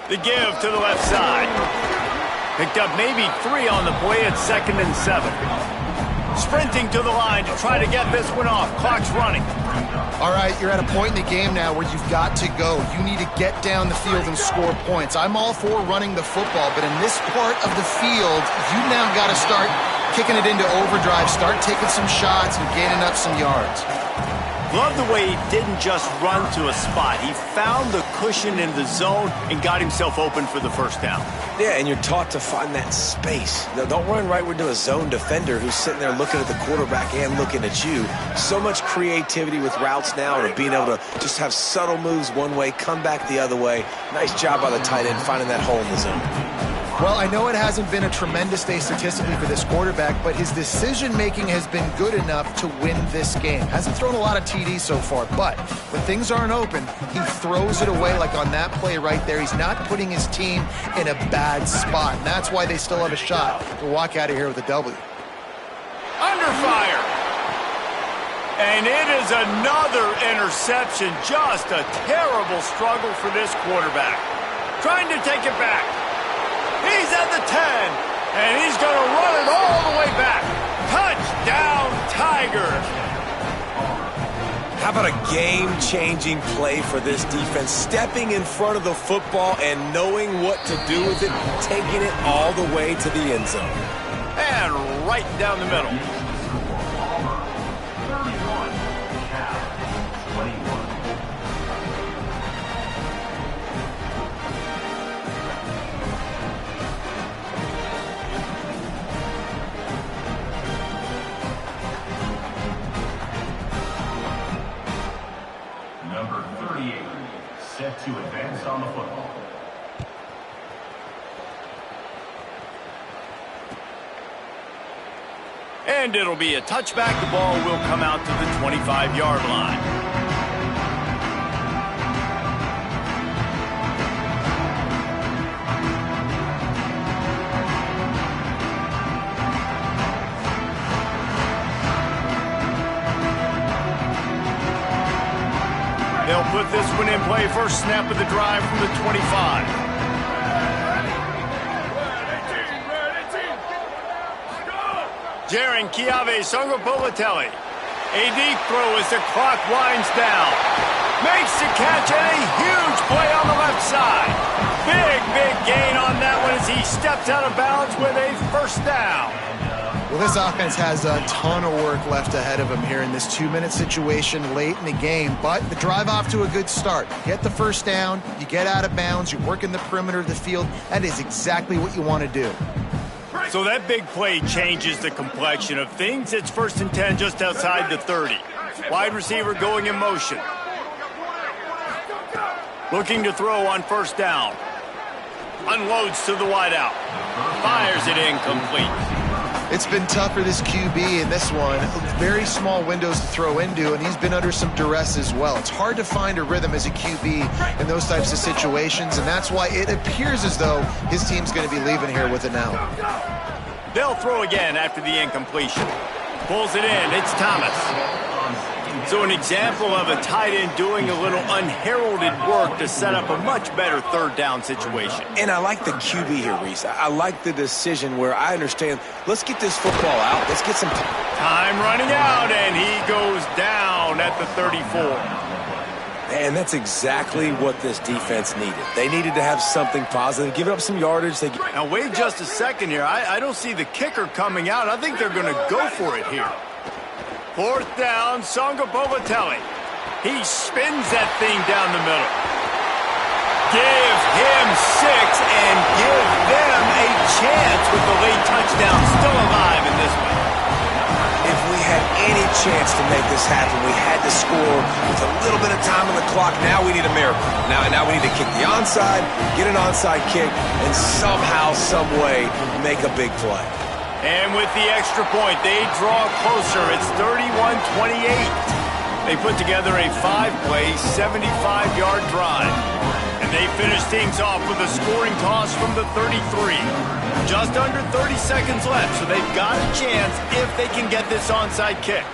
The give to the left side. Picked up maybe 3 on the play at 2nd and 7. Sprinting to the line to try to get this one off. Clock's running. All right, you're at a point in the game now where you've got to go. You need to get down the field and score points. I'm all for running the football, but in this part of the field, you now got to start kicking it into overdrive, start taking some shots and gaining up some yards. Love the way he didn't just run to a spot. He found the cushion in the zone and got himself open for the first down. Yeah, and you're taught to find that space. Now, don't run right into a zone defender who's sitting there looking at the quarterback and looking at you. So much creativity with routes now and being able to just have subtle moves one way, come back the other way. Nice job by the tight end finding that hole in the zone. Well, I know it hasn't been a tremendous day statistically for this quarterback, but his decision-making has been good enough to win this game. Hasn't thrown a lot of TDs so far, but when things aren't open, he throws it away like on that play right there. He's not putting his team in a bad spot, and that's why they still have a shot to walk out of here with a W. Under fire. And it is another interception. Just a terrible struggle for this quarterback. Trying to take it back. He's at the 10, and he's going to run it all the way back. Touchdown, Tigers. How about a game-changing play for this defense? Stepping in front of the football and knowing what to do with it, taking it all the way to the end zone. And right down the middle. Number 38, set to advance on the football. And it'll be a touchback. The ball will come out to the 25-yard line. They'll put this one in play. First snap of the drive from the 25. Jaron Kiave Sangapolatelli. A deep throw as the clock winds down. Makes the catch and a huge play on the left side. Big gain on that one as he steps out of bounds with a first down. Well, this offense has a ton of work left ahead of them here in this 2-minute situation late in the game, but the drive off to a good start. Get the first down, you get out of bounds, you work in the perimeter of the field. That is exactly what you want to do. So that big play changes the complexion of things. It's 1st and 10 just outside the 30. Wide receiver going in motion. Looking to throw on first down. Unloads to the wideout. Fires it incomplete. It's been tough for this QB in this one. Very small windows to throw into, and he's been under some duress as well. It's hard to find a rhythm as a QB in those types of situations, and that's why it appears as though his team's going to be leaving here with an out. They'll throw again after the incompletion. Pulls it in. It's Thomas. So an example of a tight end doing a little unheralded work to set up a much better third down situation. And I like the QB here, Reese. I like the decision where I understand, let's get this football out. Let's get some time running out, and he goes down at the 34. And that's exactly what this defense needed. They needed to have something positive, give up some yardage. Now, wait just a second here. I don't see the kicker coming out. I think they're going to go for it here. Fourth down, Songapobatelli. He spins that thing down the middle. Give him 6 and give them a chance with the late touchdown still alive in this one. If we had any chance to make this happen, we had to score with a little bit of time on the clock. Now we need a miracle. Now we need to kick the onside, get an onside kick, and somehow, some way, make a big play. And with the extra point, they draw closer. It's 31-28. They put together a 5-play, 75-yard drive. And they finish things off with a scoring toss from the 33. Just under 30 seconds left, so they've got a chance if they can get this onside kick.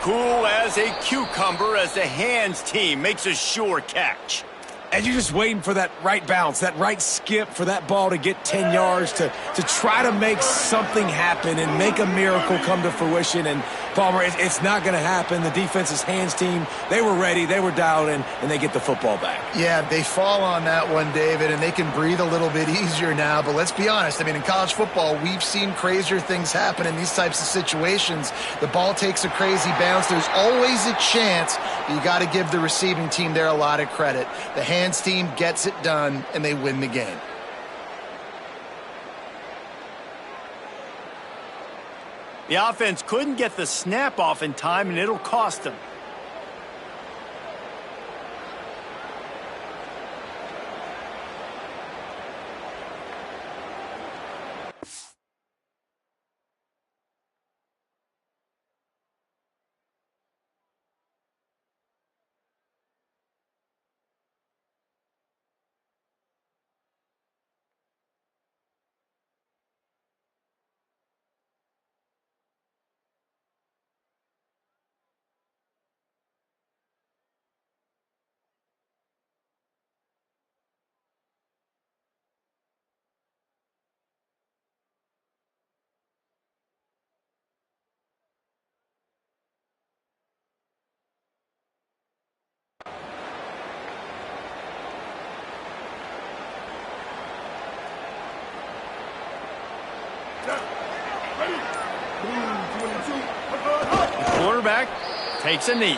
Cool as a cucumber as the hands team makes a sure catch. And you're just waiting for that right bounce, that right skip for that ball to get 10 yards to try to make something happen and make a miracle come to fruition. And, Palmer, it's not going to happen. The defense's hands team, they were ready, they were dialed in, and they get the football back. Yeah, they fall on that one, David, and they can breathe a little bit easier now. But let's be honest. I mean, in college football, we've seen crazier things happen in these types of situations. The ball takes a crazy bounce. There's always a chance, but you got to give the receiving team there a lot of credit. The hands team gets it done, and they win the game. The offense couldn't get the snap off in time, and it'll cost them. The quarterback takes a knee.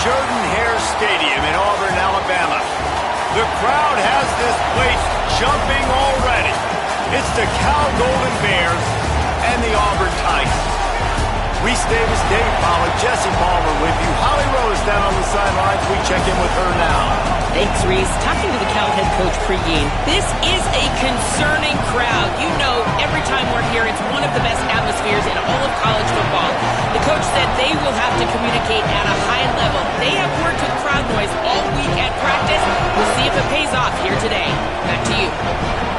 Jordan-Hare Stadium in Auburn, Alabama. The crowd has this place jumping already. It's the Cal Golden Bears and the Auburn Tigers. Reese Davis, Dave Pollack, Jesse Palmer with you. Holly Rose down on the sidelines. We check in with her now. Thanks, Reese. Talking to the Cal head coach pregame, this is a concerning crowd. You know, every time we're here, it's one of the best atmospheres in all of college football. The coach said they will have to communicate at a high level. They have worked with crowd noise all week at practice. We'll see if it pays off here today. Back to you.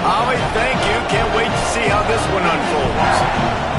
Holly, thank you. Can't wait to see how this one unfolds.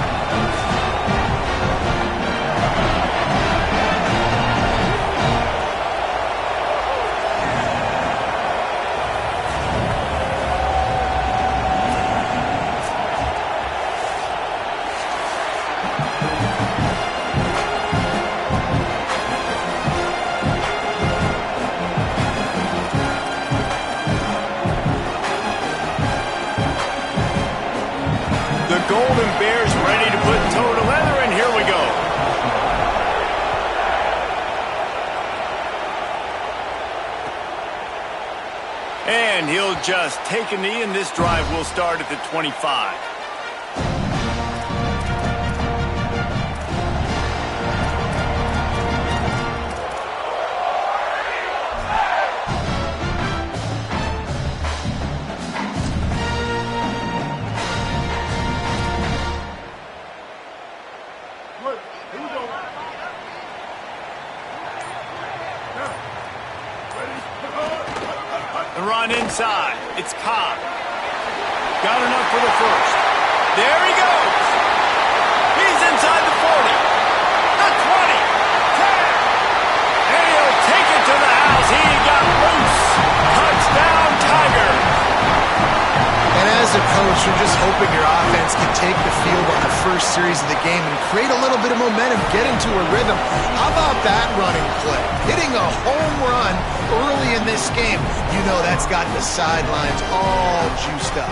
Golden Bears ready to put toe to leather, and here we go. And he'll just take a knee, and this drive will start at the 25. The run inside. It's Cobb. Got enough for the first. There he goes. He's inside the 40. The 20. 10. And he'll take it to the house. He got loose. Touchdown, Tigers. And as a coach, you're just hoping your offense can take the field on the first series of the game and create a little bit of momentum, get into a rhythm. How about that running play? Hitting a home run early in this game. You know that's got the sidelines all juiced up.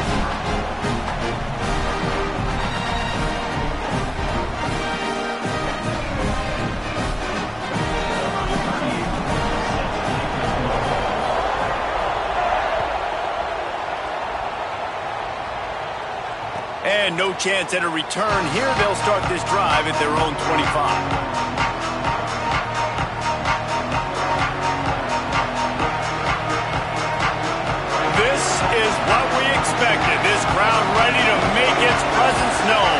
And no chance at a return here. They'll start this drive at their own 25. Is what we expected. This crowd ready to make its presence known.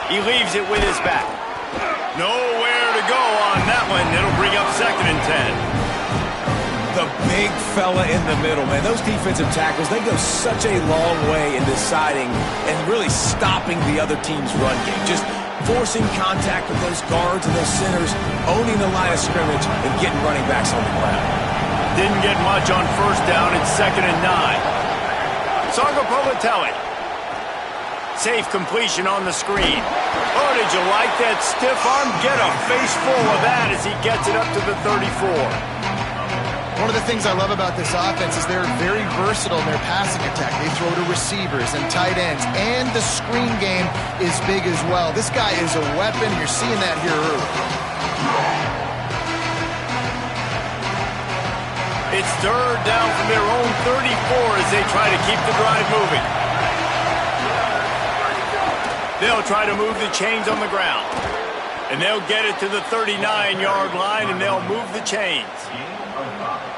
He leaves it with his back. Nowhere to go on that one. It'll bring up 2nd and 10. The big fella in the middle, man. Those defensive tackles, they go such a long way in deciding and really stopping the other team's run game. Just forcing contact with those guards and those centers, owning the line of scrimmage, and getting running backs on the ground. Didn't get much on first down. It's 2nd and 9. Sargo Politelli. Safe completion on the screen. Oh, did you like that stiff arm? Get a face full of that as he gets it up to the 34. One of the things I love about this offense is they're very versatile in their passing attack. They throw to receivers and tight ends, and the screen game is big as well. This guy is a weapon. You're seeing that here early. It's 3rd down from their own 34 as they try to keep the drive moving. They'll try to move the chains on the ground. And they'll get it to the 39-yard line, and they'll move the chains.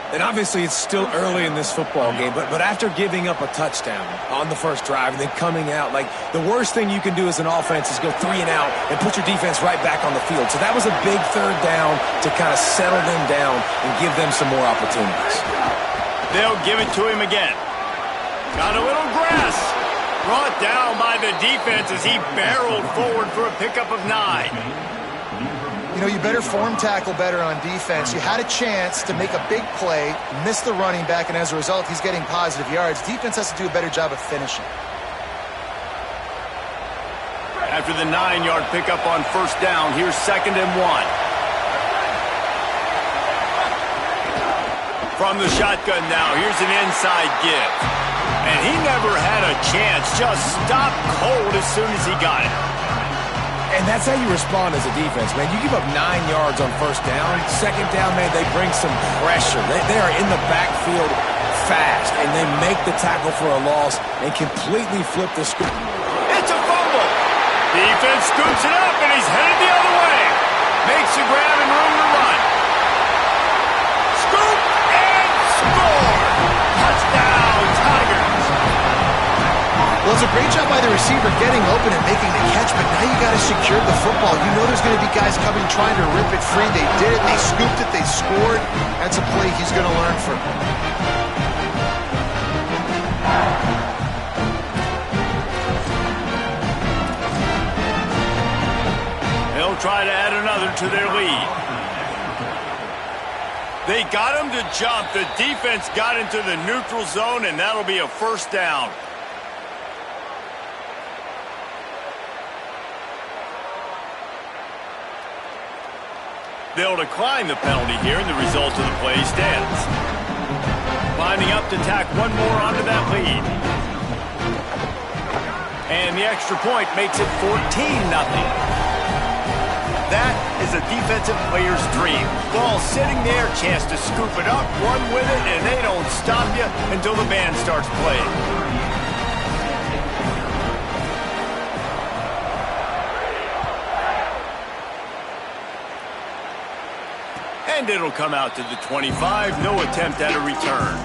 And obviously it's still early in this football game, but after giving up a touchdown on the first drive and then coming out, like, the worst thing you can do as an offense is go 3 and out and put your defense right back on the field. So that was a big 3rd down to kind of settle them down and give them some more opportunities. They'll give it to him again. Got a little grass. Brought down by the defense as he barreled forward for a pickup of 9. You know, you better form tackle better on defense. You had a chance to make a big play, miss the running back, and as a result, he's getting positive yards. Defense has to do a better job of finishing. After the 9-yard pickup on first down, here's 2nd and 1. From the shotgun now, here's an inside give. And he never had a chance, just stopped cold as soon as he got it. And that's how you respond as a defense, man. You give up 9 yards on first down. Second down, man, they bring some pressure. They are in the backfield fast, and they make the tackle for a loss and completely flip the script. It's a fumble. Defense scoops it up, and he's headed the other way. Makes a grab and room to run. Scoop and score. Touchdown, Tigers. Well, it's a great job by the receiver getting open and making the catch, but now you got to secure the football. You know there's going to be guys coming trying to rip it free. They did it. They scooped it. They scored. That's a play he's going to learn from. They'll try to add another to their lead. They got him to jump. The defense got into the neutral zone, and that'll be a first down. They'll decline the penalty here, and the result of the play stands. Lining up to tack one more onto that lead. And the extra point makes it 14-0. That is a defensive player's dream. Ball sitting there, chance to scoop it up, run with it, and they don't stop you until the band starts playing. And it'll come out to the 25. No attempt at a return.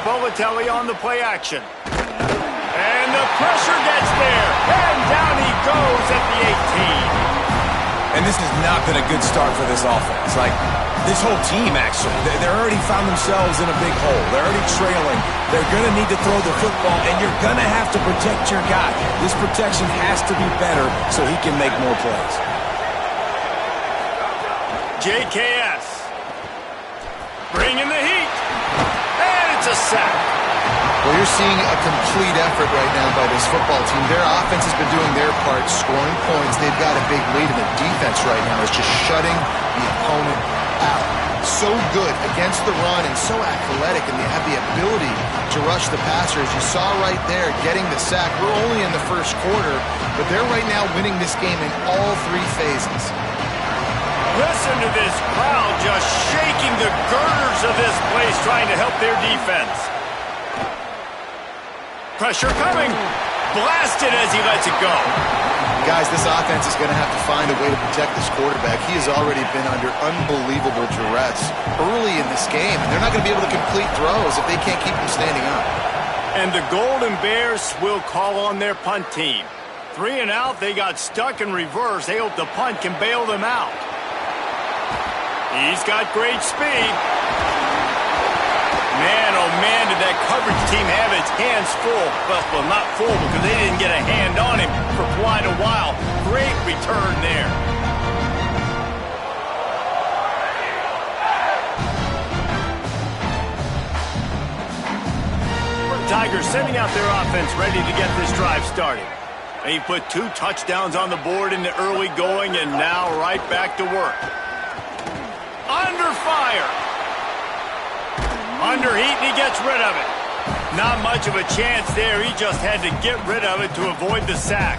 Bolatelli on the play action. And the pressure gets there. And down he goes at the 18. And this has not been a good start for this offense. Like, this whole team, actually. They're already found themselves in a big hole. They're already trailing. They're going to need to throw the football, and you're going to have to protect your guy. This protection has to be better so he can make more plays. JKS. Bringing the heat. A sack. Well, you're seeing a complete effort right now by this football team. Their offense has been doing their part, scoring points. They've got a big lead, and the defense right now is just shutting the opponent out. So good against the run and so athletic, and they have the ability to rush the passer. As you saw right there, getting the sack. We're only in the first quarter, but they're right now winning this game in all 3 phases. Listen to this crowd just shaking the girders of this place, trying to help their defense. Pressure coming. Blasted as he lets it go. Guys, this offense is going to have to find a way to protect this quarterback. He has already been under unbelievable duress early in this game, and they're not going to be able to complete throws if they can't keep him standing up. And the Golden Bears will call on their punt team. 3 and out, they got stuck in reverse. They hope the punt can bail them out. He's got great speed. Man, oh man, did that coverage team have its hands full. Well, not full because they didn't get a hand on him for quite a while. Great return there. Tigers sending out their offense ready to get this drive started. They put 2 touchdowns on the board in the early going, and now right back to work. Under fire. Under heat, and he gets rid of it. Not much of a chance there. He just had to get rid of it to avoid the sack.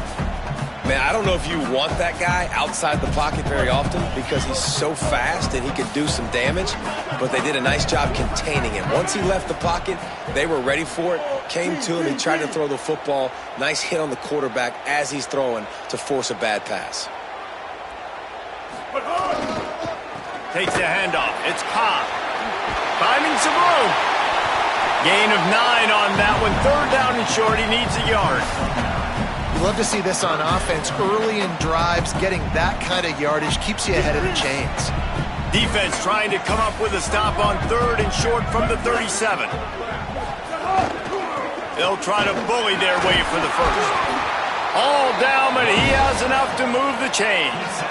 Man, I don't know if you want that guy outside the pocket very often because he's so fast and he could do some damage, but they did a nice job containing him. Once he left the pocket, they were ready for it, came to him, he tried to throw the football. Nice hit on the quarterback as he's throwing to force a bad pass. Takes the handoff. It's Cobb. Finding some room. Gain of 9 on that one. 3rd down and short. He needs a yard. You love to see this on offense. Early in drives, getting that kind of yardage keeps you ahead of the chains. Defense trying to come up with a stop on 3rd and short from the 37. They'll try to bully their way for the first. All down, but he has enough to move the chains.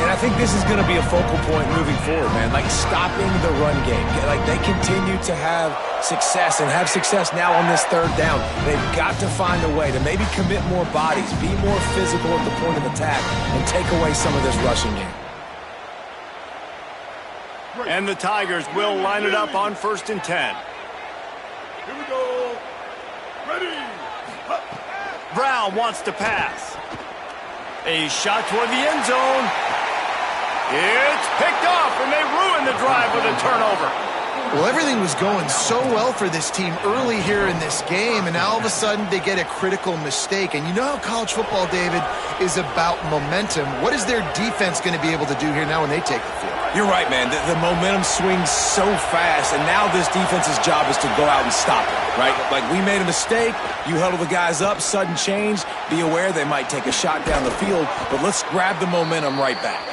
And I think this is going to be a focal point moving forward, man. Like stopping the run game. Like they continue to have success and have success now on this third down. They've got to find a way to maybe commit more bodies, be more physical at the point of attack, and take away some of this rushing game. And the Tigers will line it up on 1st and 10. Here we go. Ready. Brown wants to pass. A shot toward the end zone. It's picked off, and they ruin the drive with a turnover. Well, everything was going so well for this team early here in this game, and now all of a sudden they get a critical mistake. And you know how college football, David, is about momentum. What is their defense going to be able to do here now when they take the field? You're right, man. The momentum swings so fast, and now this defense's job is to go out and stop it, right? Like, we made a mistake. You huddle the guys up, sudden change. Be aware they might take a shot down the field, but let's grab the momentum right back.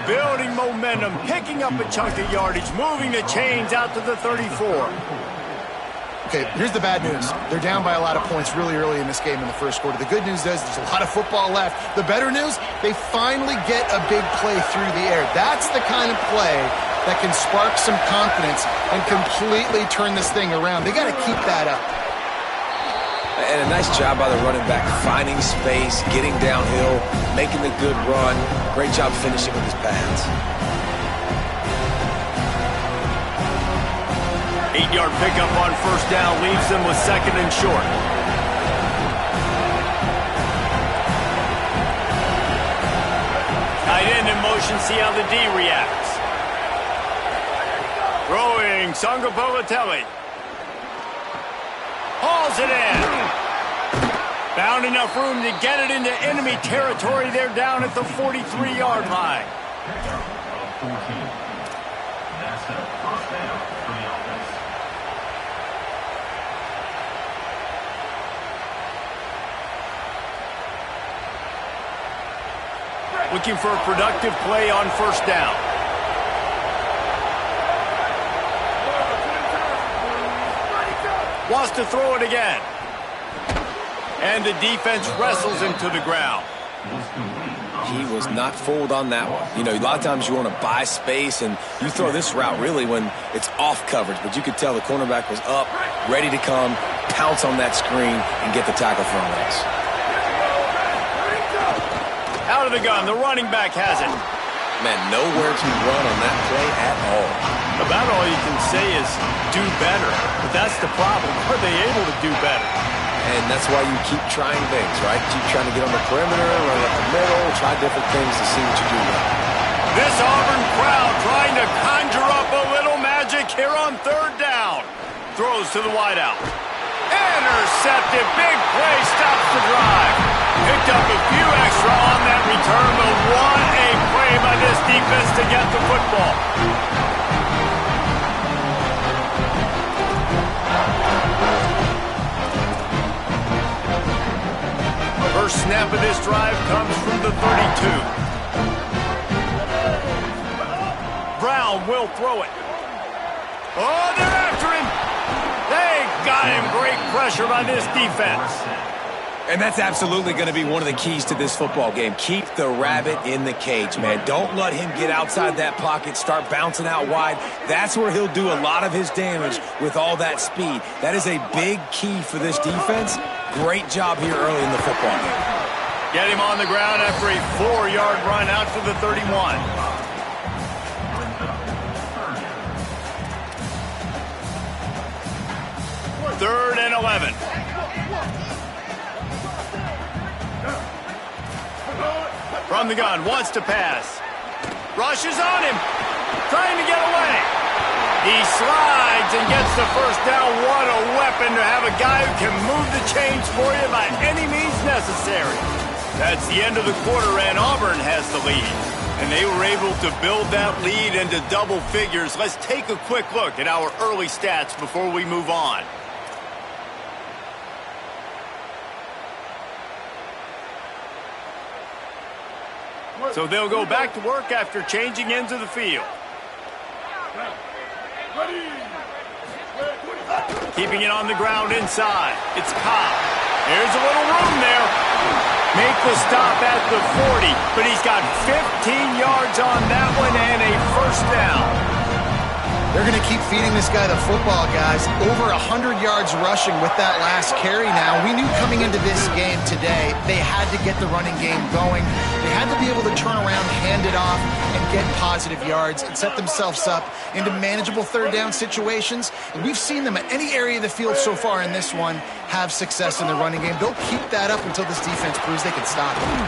Building momentum, picking up a chunk of yardage, moving the chains out to the 34. Okay, here's the bad news. They're down by a lot of points really early in this game in the first quarter. The good news is there's a lot of football left. The better news, they finally get a big play through the air. That's the kind of play that can spark some confidence and completely turn this thing around. They got to keep that up. And a nice job by the running back, finding space, getting downhill, making the good run. Great job finishing with his pads. 8-yard pickup on 1st down leaves them with 2nd and short. Tight end in motion, see how the D reacts. Throwing, Sangapolatelli. Hauls it in. Found enough room to get it into enemy territory. They're down at the 43-yard line. That's a 1st down for the offense. Looking for a productive play on 1st down. Wants to throw it again. And the defense wrestles him to the ground. He was not fooled on that one. You know, a lot of times you want to buy space, and you throw this route really when it's off coverage. But you could tell the cornerback was up, ready to come, pounce on that screen, and get the tackle for a loss. Out of the gun, the running back has it. Man, nowhere to run on that play at all. About all you can say is do better. But that's the problem. Are they able to do better? And that's why you keep trying things, right? Keep trying to get on the perimeter, run up the middle, try different things to see what you do well. This Auburn crowd trying to conjure up a little magic here on 3rd down. Throws to the wideout. Intercepted. Big play. Stops the drive. Picked up a few extra on that return, but what a play by this defense to get the football. First snap of this drive comes from the 32. Brown will throw it. Oh, they're after him. They got him. Great pressure by this defense. And that's absolutely going to be one of the keys to this football game. Keep the rabbit in the cage, man. Don't let him get outside that pocket, start bouncing out wide. That's where he'll do a lot of his damage with all that speed. That is a big key for this defense. Great job here early in the football game. Get him on the ground after a 4-yard run out to the 31. Third and 11. From the gun, wants to pass. Rushes on him. Trying to get away. He slides and gets the 1st down. What a weapon to have a guy who can move the chains for you by any means necessary. That's the end of the quarter, and Auburn has the lead. And they were able to build that lead into double figures. Let's take a quick look at our early stats before we move on. So they'll go back to work after changing ends of the field. Keeping it on the ground inside. It's Cobb. Here's a little room there. Make the stop at the 40, but he's got 15 yards on that one and a first down. They're going to keep feeding this guy the football, guys. Over 100 yards rushing with that last carry now. We knew coming into this game today, they had to get the running game going. They had to be able to turn around, hand it off, and get positive yards and set themselves up into manageable third down situations. And we've seen them at any area of the field so far in this one have success in the running game. They'll keep that up until this defense proves they can stop him.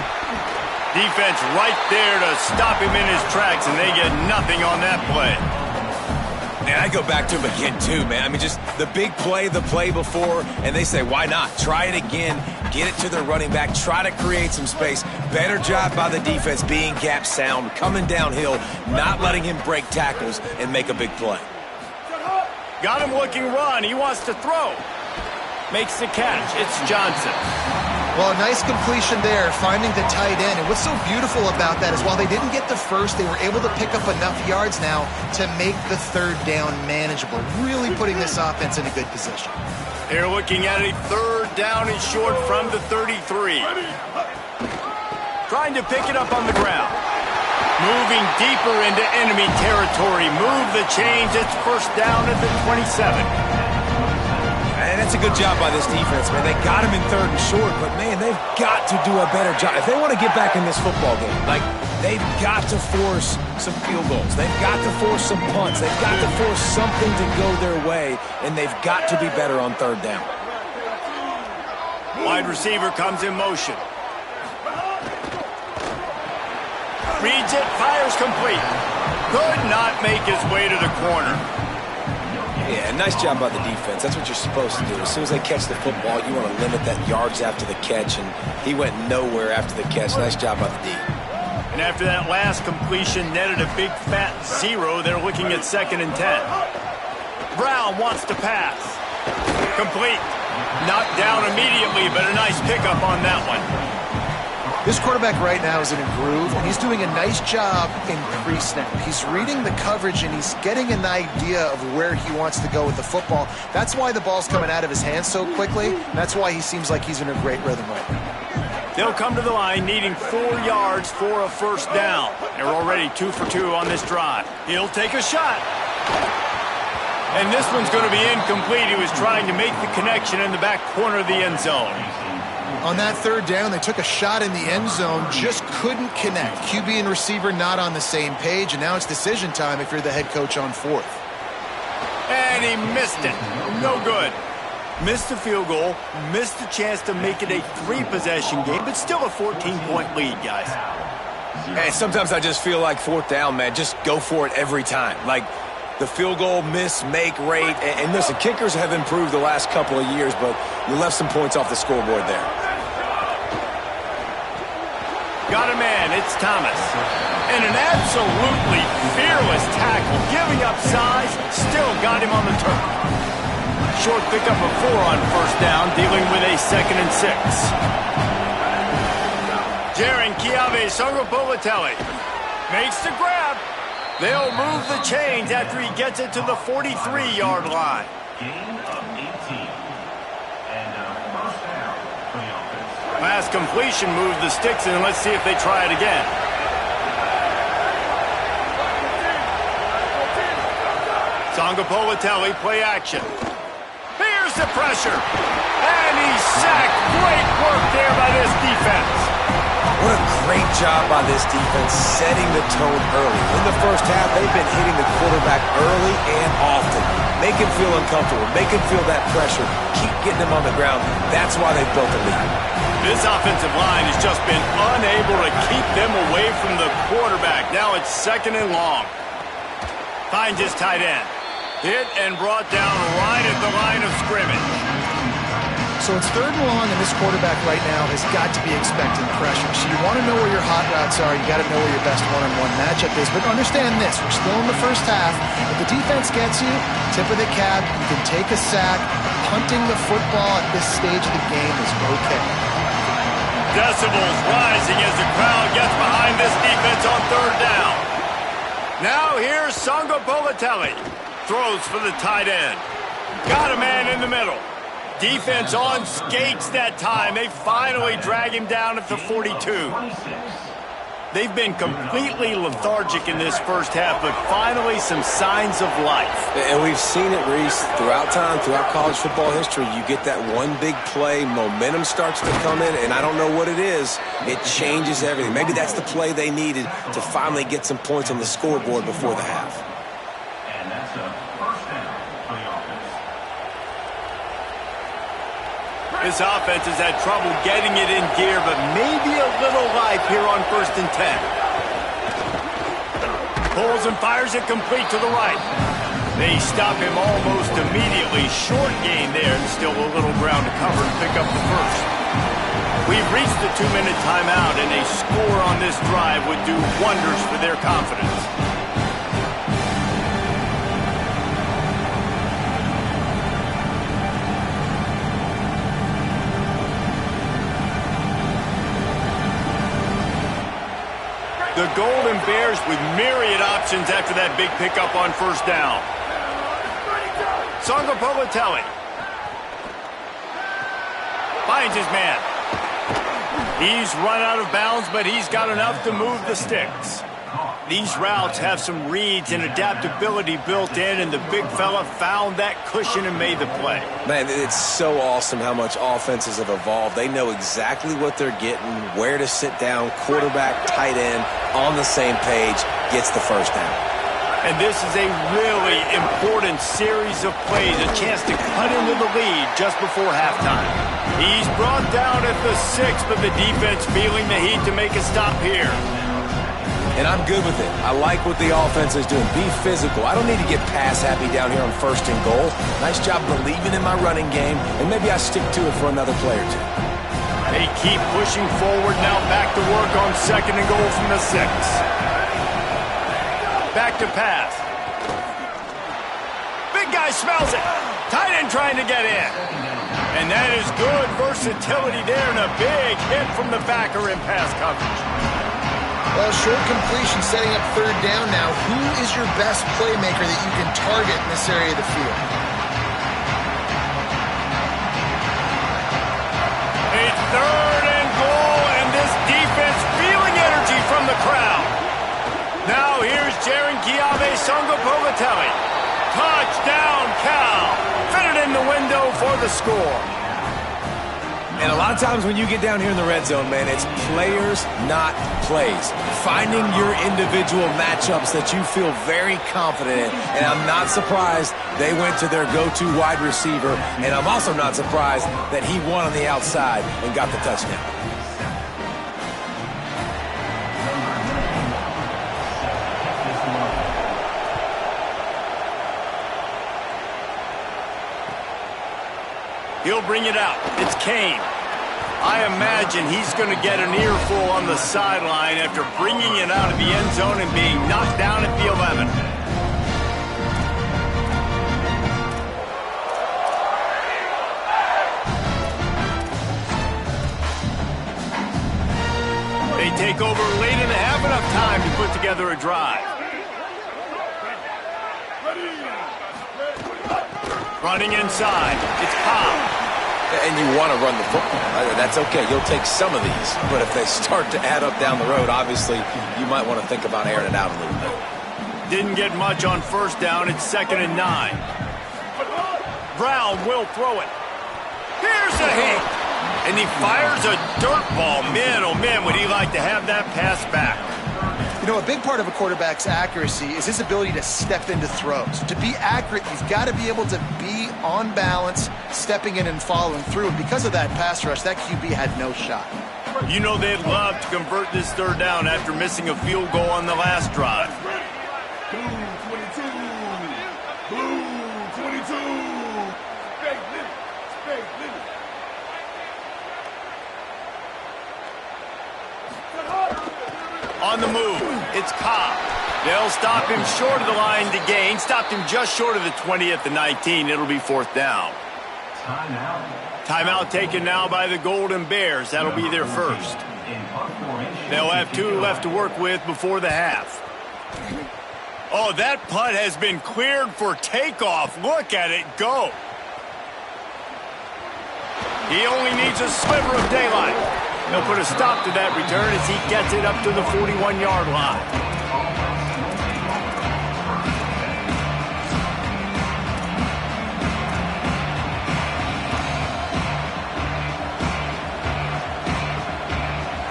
Defense right there to stop him in his tracks, and they get nothing on that play. And I go back to him again, too, man. I mean, just the big play, the play before, and they say, why not? Try it again, get it to their running back, try to create some space. Better job by the defense being gap sound, coming downhill, not letting him break tackles and make a big play. Got him looking run. He wants to throw. Makes the catch. It's Johnson. Well, a nice completion there, finding the tight end. And what's so beautiful about that is while they didn't get the first, they were able to pick up enough yards now to make the third down manageable, really putting this offense in a good position. They're looking at a third down and short from the 33. Trying to pick it up on the ground. Moving deeper into enemy territory. Move the chains. It's first down at the 27. And that's a good job by this defense, man. They got him in third and short, but, man, they've got to do a better job. If they want to get back in this football game, like, they've got to force some field goals. They've got to force some punts. They've got to force something to go their way, and they've got to be better on third down. Wide receiver comes in motion. Reads it, fires complete. Could not make his way to the corner. Yeah, nice job by the defense. That's what you're supposed to do. As soon as they catch the football, you want to limit that yards after the catch, and he went nowhere after the catch. Nice job by the D. And after that last completion netted a big fat 0, they're looking at 2nd and 10. Brown wants to pass. Complete. Knocked down immediately, but a nice pickup on that one. This quarterback right now is in a groove, and he's doing a nice job in pre-snap. He's reading the coverage, and he's getting an idea of where he wants to go with the football. That's why the ball's coming out of his hands so quickly. That's why he seems like he's in a great rhythm right now. They'll come to the line needing 4 yards for a first down. They're already 2 for 2 on this drive. He'll take a shot. And this one's going to be incomplete. He was trying to make the connection in the back corner of the end zone. On that third down, they took a shot in the end zone, just couldn't connect. QB and receiver not on the same page, and now it's decision time if you're the head coach on 4th. And he missed it. No good. Missed the field goal, missed the chance to make it a 3-possession game, but still a 14-point lead, guys. Hey, sometimes I just feel like 4th down, man. Just go for it every time. Like, the field goal miss-make rate. And listen, kickers have improved the last couple of years, but you left some points off the scoreboard there. Got a man, it's Thomas. And an absolutely fearless tackle, giving up size, still got him on the turf. Short pickup of 4 on first down, dealing with a 2nd and 6. Jaron Kiave Songopolitelli makes the grab. They'll move the chains after he gets it to the 43-yard line. Gain of 18. And first down for the offense. Last completion moved the sticks, and let's see if they try it again. Songopolitelli, play action. Here's the pressure. And he's sacked. Great work there by this defense. What a great job by this defense setting the tone early. In the first half, they've been hitting the quarterback early and often. Make him feel uncomfortable. Make him feel that pressure. Keep getting him on the ground. That's why they've built a lead. This offensive line has just been unable to keep them away from the quarterback. Now it's 2nd and long. Finds his tight end. Hit and brought down right at the line of scrimmage. So it's 3rd and long, and this quarterback right now has got to be expecting pressure. So you want to know where your hot routes are. You got to know where your best one-on-one matchup is. But understand this, we're still in the first half. If the defense gets you, tip of the cap, you can take a sack. Punting the football at this stage of the game is okay. Decibels rising as the crowd gets behind this defense on 3rd down. Now here's Songopolitelli. Throws for the tight end. Got a man in the middle. Defense on skates that time. They finally drag him down at the 42. They've been completely lethargic in this first half, but finally some signs of life. And we've seen it, Reese, throughout time, throughout college football history. You get that one big play, momentum starts to come in, and I don't know what it is. It changes everything. Maybe that's the play they needed to finally get some points on the scoreboard before the half. And that's a first down for the offense. This offense has had trouble getting it in gear, but maybe a little life here on 1st and 10. Pulls and fires it complete to the right. They stop him almost immediately. Short gain there, and still a little ground to cover to pick up the first. We've reached the 2-minute timeout, and a score on this drive would do wonders for their confidence. The Golden Bears with myriad options after that big pickup on 1st down. Sangapolitelli finds his man. He's run out of bounds, but he's got enough to move the sticks. These routes have some reads and adaptability built in, and the big fella found that cushion and made the play. Man, it's so awesome how much offenses have evolved. They know exactly what they're getting, where to sit down, quarterback, tight end, on the same page, gets the first down. And this is a really important series of plays, a chance to cut into the lead just before halftime. He's brought down at the 6, but the defense feeling the heat to make a stop here. And I'm good with it. I like what the offense is doing. Be physical. I don't need to get pass happy down here on 1st and goal. Nice job believing in my running game, and maybe I stick to it for another play or two. They keep pushing forward, now back to work on 2nd and goal from the 6. Back to pass. Big guy smells it. Tight end trying to get in. And that is good versatility there, and a big hit from the backer in pass coverage. Well, short completion setting up 3rd down now. Who is your best playmaker that you can target in this area of the field? It's 3rd and goal, and this defense feeling energy from the crowd. Now here's Jaron Kiave-Sangapolitelli. Touchdown, Cal. Fit it in the window for the score. And a lot of times when you get down here in the red zone, man, it's players, not plays. Finding your individual matchups that you feel very confident in. And I'm not surprised they went to their go-to wide receiver. And I'm also not surprised that he won on the outside and got the touchdown. He'll bring it out. It's Kane. I imagine he's going to get an earful on the sideline after bringing it out of the end zone and being knocked down at the 11. They take over late and have enough time to put together a drive. Running inside. It's Cobb. And you want to run the football. That's okay. You'll take some of these. But if they start to add up down the road, obviously, you might want to think about airing it out a little bit. Didn't get much on 1st down. It's 2nd and 9. Brown will throw it. Here's a hit. And he fires a dirt ball. Man, oh man, would he like to have that pass back. You know, a big part of a quarterback's accuracy is his ability to step into throws. To be accurate, you've got to be able to be on balance, stepping in and following through. And because of that pass rush, that QB had no shot. You know they'd love to convert this 3rd down after missing a field goal on the last drive. On the move, it's Cobb. They'll stop him short of the line to gain. Stopped him just short of the 20 at the 19. It'll be 4th down. Timeout taken now by the Golden Bears. That'll be their first. They'll have 2 left to work with before the half. Oh, that punt has been cleared for takeoff. Look at it go. He only needs a sliver of daylight. He'll put a stop to that return as he gets it up to the 41-yard line.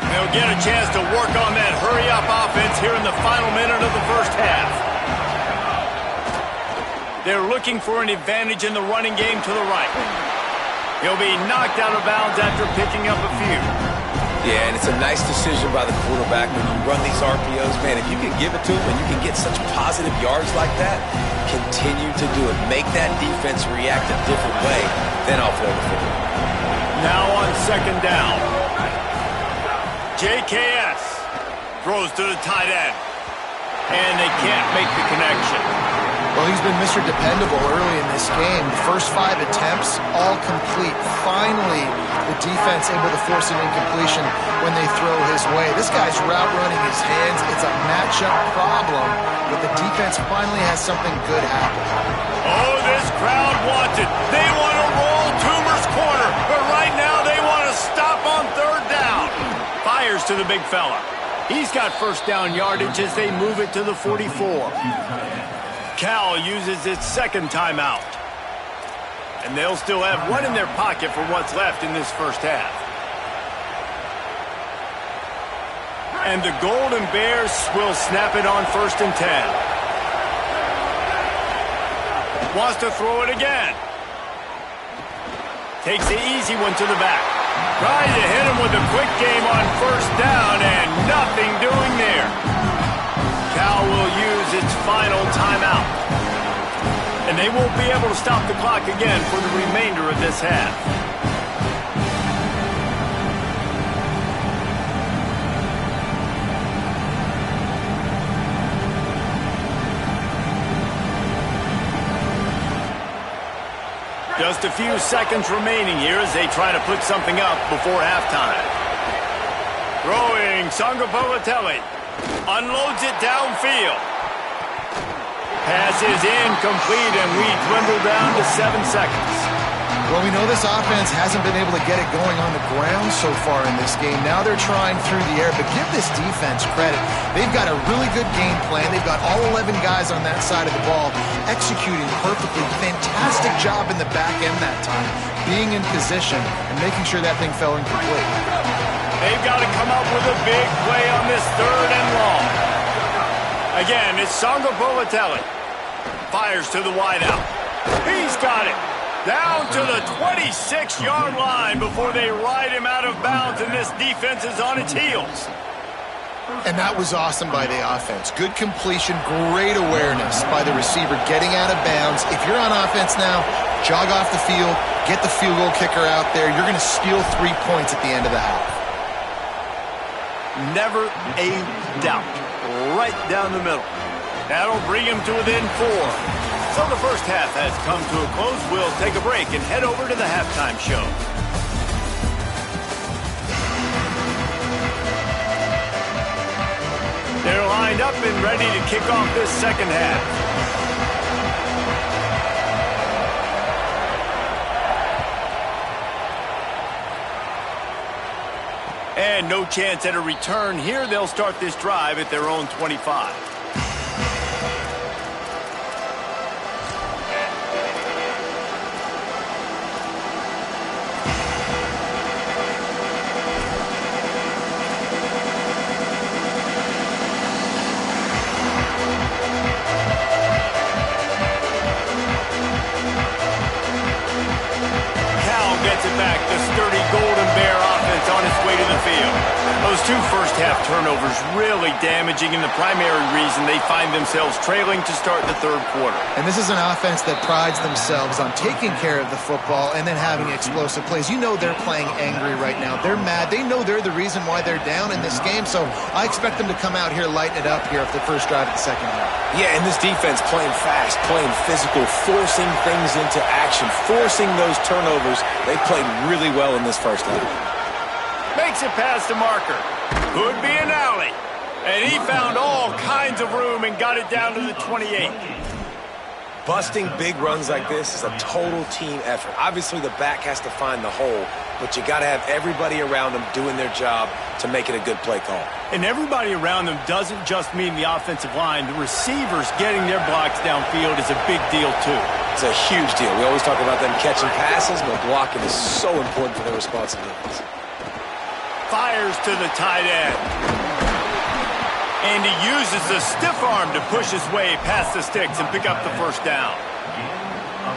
They'll get a chance to work on that hurry-up offense here in the final minute of the first half. They're looking for an advantage in the running game to the right. He'll be knocked out of bounds after picking up a few. Yeah, and it's a nice decision by the quarterback when you run these RPOs. Man, if you can give it to him and you can get such positive yards like that, continue to do it. Make that defense react a different way, then I'll throw the football. Now on second down. JKS throws to the tight end. And they can't make the connection. Well, he's been Mr. Dependable early in this game. The first 5 attempts, all complete. Finally, the defense able to force an incompletion when they throw his way. This guy's route running his hands. It's a matchup problem, but the defense finally has something good happen. Oh, this crowd wants it. They want to roll Toomer's corner, but right now they want to stop on third down. Fires to the big fella. He's got first down yardage as they move it to the 44. Cal uses its second timeout. And they'll still have one in their pocket for what's left in this first half. And the Golden Bears will snap it on 1st and 10. Wants to throw it again. Takes the easy one to the back. Trying to hit him with a quick game on first down and nothing doing there. Cal will use its final timeout. And they won't be able to stop the clock again for the remainder of this half. Just a few seconds remaining here as they try to put something up before halftime. Throwing Sangapolitelli. Unloads it downfield. Pass is incomplete, and we dwindle down to 7 seconds. Well, we know this offense hasn't been able to get it going on the ground so far in this game. Now they're trying through the air, but give this defense credit. They've got a really good game plan. They've got all 11 guys on that side of the ball executing perfectly. Fantastic job in the back end that time, being in position and making sure that thing fell incomplete. They've got to come up with a big play on this 3rd and long. Again, it's Sangapolitelli. Fires to the wideout. He's got it. Down to the 26-yard line before they ride him out of bounds, and this defense is on its heels. And that was awesome by the offense. Good completion, great awareness by the receiver getting out of bounds. If you're on offense now, jog off the field, get the field goal kicker out there. You're going to steal 3 points at the end of the half. Never a doubt. Right down the middle. That'll bring him to within 4. So the first half has come to a close. We'll take a break and head over to the halftime show. They're lined up and ready to kick off this second half. And no chance at a return here. They'll start this drive at their own 25. Back the sturdy Golden Bear offense on its way to the field. Those 2 first-half turnovers really damaging, and the primary reason they find themselves trailing to start the 3rd quarter. And this is an offense that prides themselves on taking care of the football and then having explosive plays. You know they're playing angry right now. They're mad. They know they're the reason why they're down in this game, so I expect them to come out here, lighten it up here for the first drive of the second half. Yeah, and this defense playing fast, playing physical, forcing things into action, forcing those turnovers. They played really well in this first half. Makes it past the marker. Could be an alley. And he found all kinds of room and got it down to the 28. Busting big runs like this is a total team effort. Obviously, the back has to find the hole, but you got to have everybody around them doing their job to make it a good play call. And everybody around them doesn't just mean the offensive line. The receivers getting their blocks downfield is a big deal, too. It's a huge deal. We always talk about them catching passes, but blocking is so important for their responsibilities. Fires to the tight end. And he uses the stiff arm to push his way past the sticks and pick up the first down.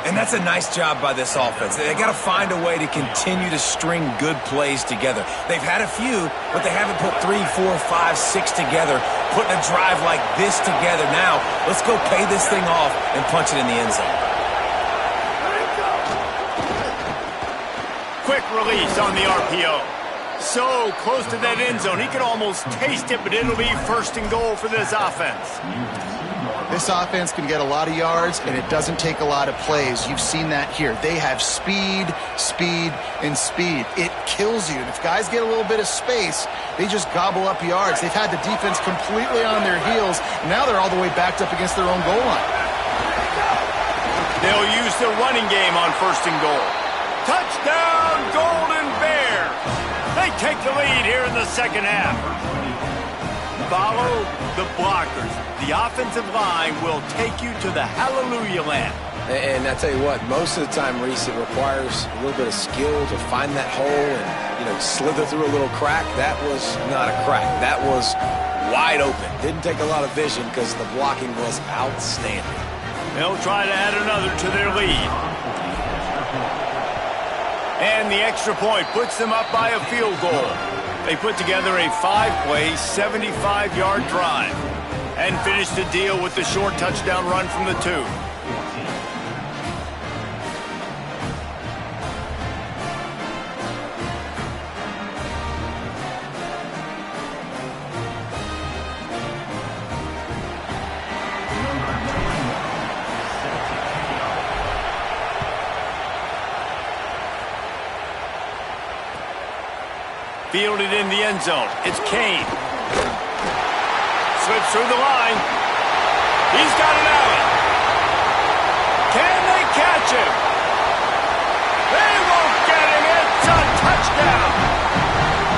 And that's a nice job by this offense. They got to find a way to continue to string good plays together. They've had a few, but they haven't put 3, 4, 5, 6 together, putting a drive like this together. Now, let's go pay this thing off and punch it in the end zone. Quick release on the RPO. So close to that end zone. He can almost taste it, but it'll be first and goal for this offense. This offense can get a lot of yards, and it doesn't take a lot of plays. You've seen that here. They have speed, speed, and speed. It kills you. And if guys get a little bit of space, they just gobble up yards. They've had the defense completely on their heels. Now they're all the way backed up against their own goal line. They'll use the running game on first and goal. Touchdown, Golden Bears! They take the lead here in the second half. Follow the blockers. The offensive line will take you to the hallelujah land. And I tell you what, most of the time, Reese, it requires a little bit of skill to find that hole and, slither through a little crack. That was not a crack. That was wide open. Didn't take a lot of vision because the blocking was outstanding. They'll try to add another to their lead. And the extra point puts them up by a field goal. They put together a 5-play, 75-yard drive and finish the deal with the short touchdown run from the 2. Fielded in the end zone. It's Kane. Slips through the line. He's got an alley. Can they catch him? They won't get him. It's a touchdown.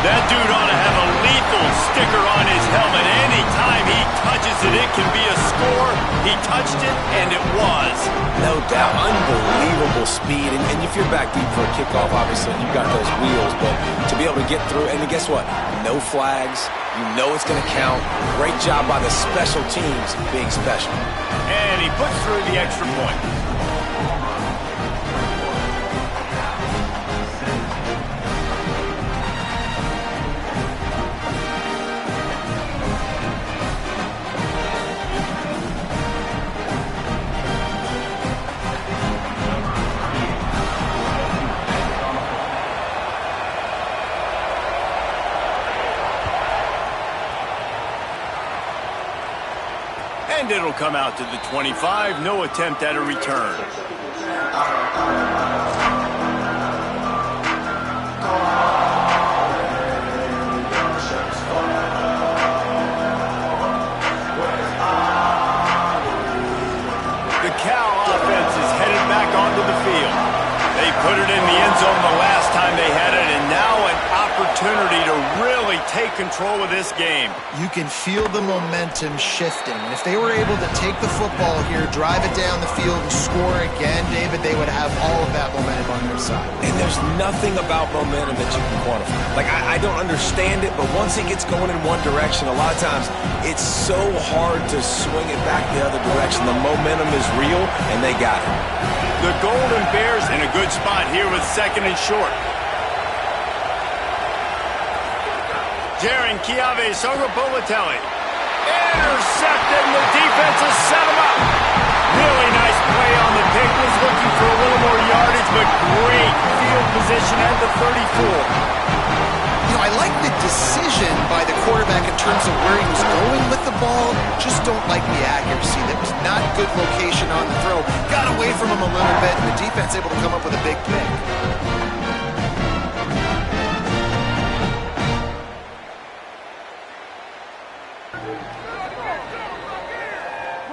That dude ought to have a lethal sticker on his helmet. Anytime he touches it, it can be a score. He touched it, and it was. No doubt. Unbelievable speed. And if you're back deep for a kickoff, obviously, you've got those wheels. But to be able to get through, and guess what? No flags. You know it's going to count. Great job by the special teams being special. And he puts through the extra point. And it'll come out to the 25. No attempt at a return. The Cal offense is headed back onto the field. They put it in the end zone the last time they had it, and now an opportunity to really take control of this game. You can feel the momentum shifting. And if they were able to take the football here, drive it down the field, and score again, David, they would have all of that momentum on their side. And there's nothing about momentum that you can quantify. Like, I don't understand it, but once it gets going in one direction, a lot of times it's so hard to swing it back the other direction. The momentum is real, and they got it. The Golden Bears in a good spot here with second and short. Jaron Chiave Sogapolatelli. Intercepted, and the defense has set him up. Really nice play on the pick. Was looking for a little more yardage, but great field position at the 34. I like the decision by the quarterback in terms of where he was going with the ball. Just don't like the accuracy. That was not good location on the throw. Got away from him a little bit, and the defense able to come up with a big pick.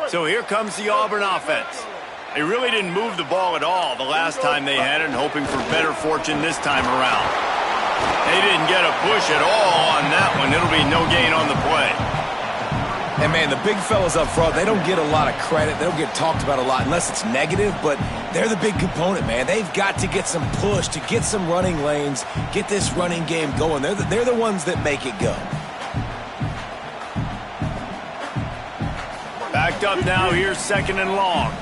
So here comes the Auburn offense. They really didn't move the ball at all the last time they had it, and hoping for better fortune this time around. They didn't get a push at all on that one. It'll be no gain on the play. And, man, the big fellas up front, they don't get a lot of credit. They don't get talked about a lot unless it's negative, but they're the big component, man. They've got to get some push, to get some running lanes, get this running game going. They're the ones that make it go. Backed up now. Here's 2nd and long.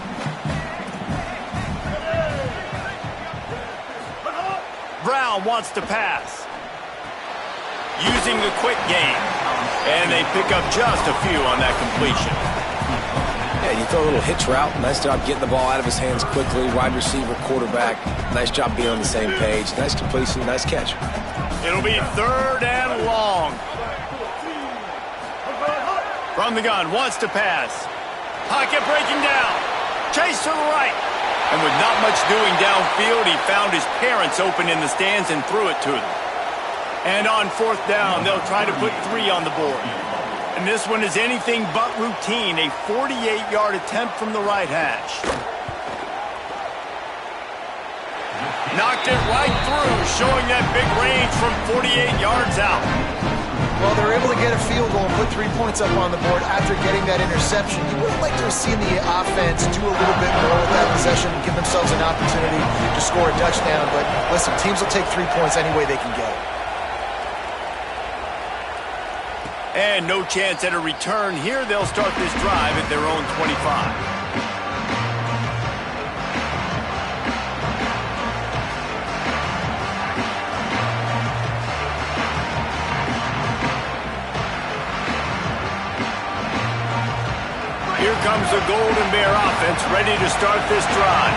Brown wants to pass. Using the quick game. And they pick up just a few on that completion. Yeah, you throw a little hitch route. Nice job getting the ball out of his hands quickly. Wide receiver, quarterback. Nice job being on the same page. Nice completion, nice catch. It'll be 3rd and long. From the gun, wants to pass. Pocket breaking down. Chase to the right. And with not much doing downfield, he found his parents open in the stands and threw it to them. And on 4th down, they'll try to put 3 on the board. And this one is anything but routine, a 48-yard attempt from the right hash. Knocked it right through, showing that big range from 48 yards out. Well, they're able to get a field goal and put 3 points up on the board after getting that interception. You would have liked to have seen the offense do a little bit more with that possession, give themselves an opportunity to score a touchdown. But listen, teams will take 3 points any way they can get it. And no chance at a return here. They'll start this drive at their own 25. Here comes the Golden Bear offense, ready to start this drive.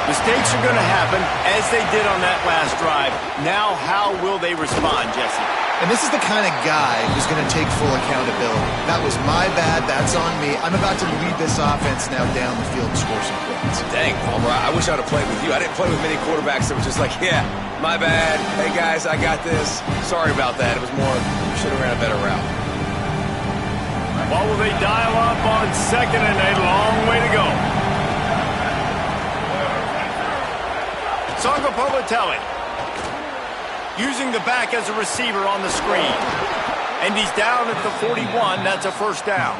Mistakes are going to happen, as they did on that last drive. Now, how will they respond, Jesse? And this is the kind of guy who's going to take full accountability. That was my bad. That's on me. I'm about to lead this offense now down the field and score some points. Dang, Palmer, I wish I would have played with you. I didn't play with many quarterbacks that were just like, yeah, my bad. Hey, guys, I got this. Sorry about that. It was more, you should have ran a better route. What will they dial up on 2nd and a long way to go? Sangapolatelli. Using the back as a receiver on the screen. And he's down at the 41. That's a 1st down.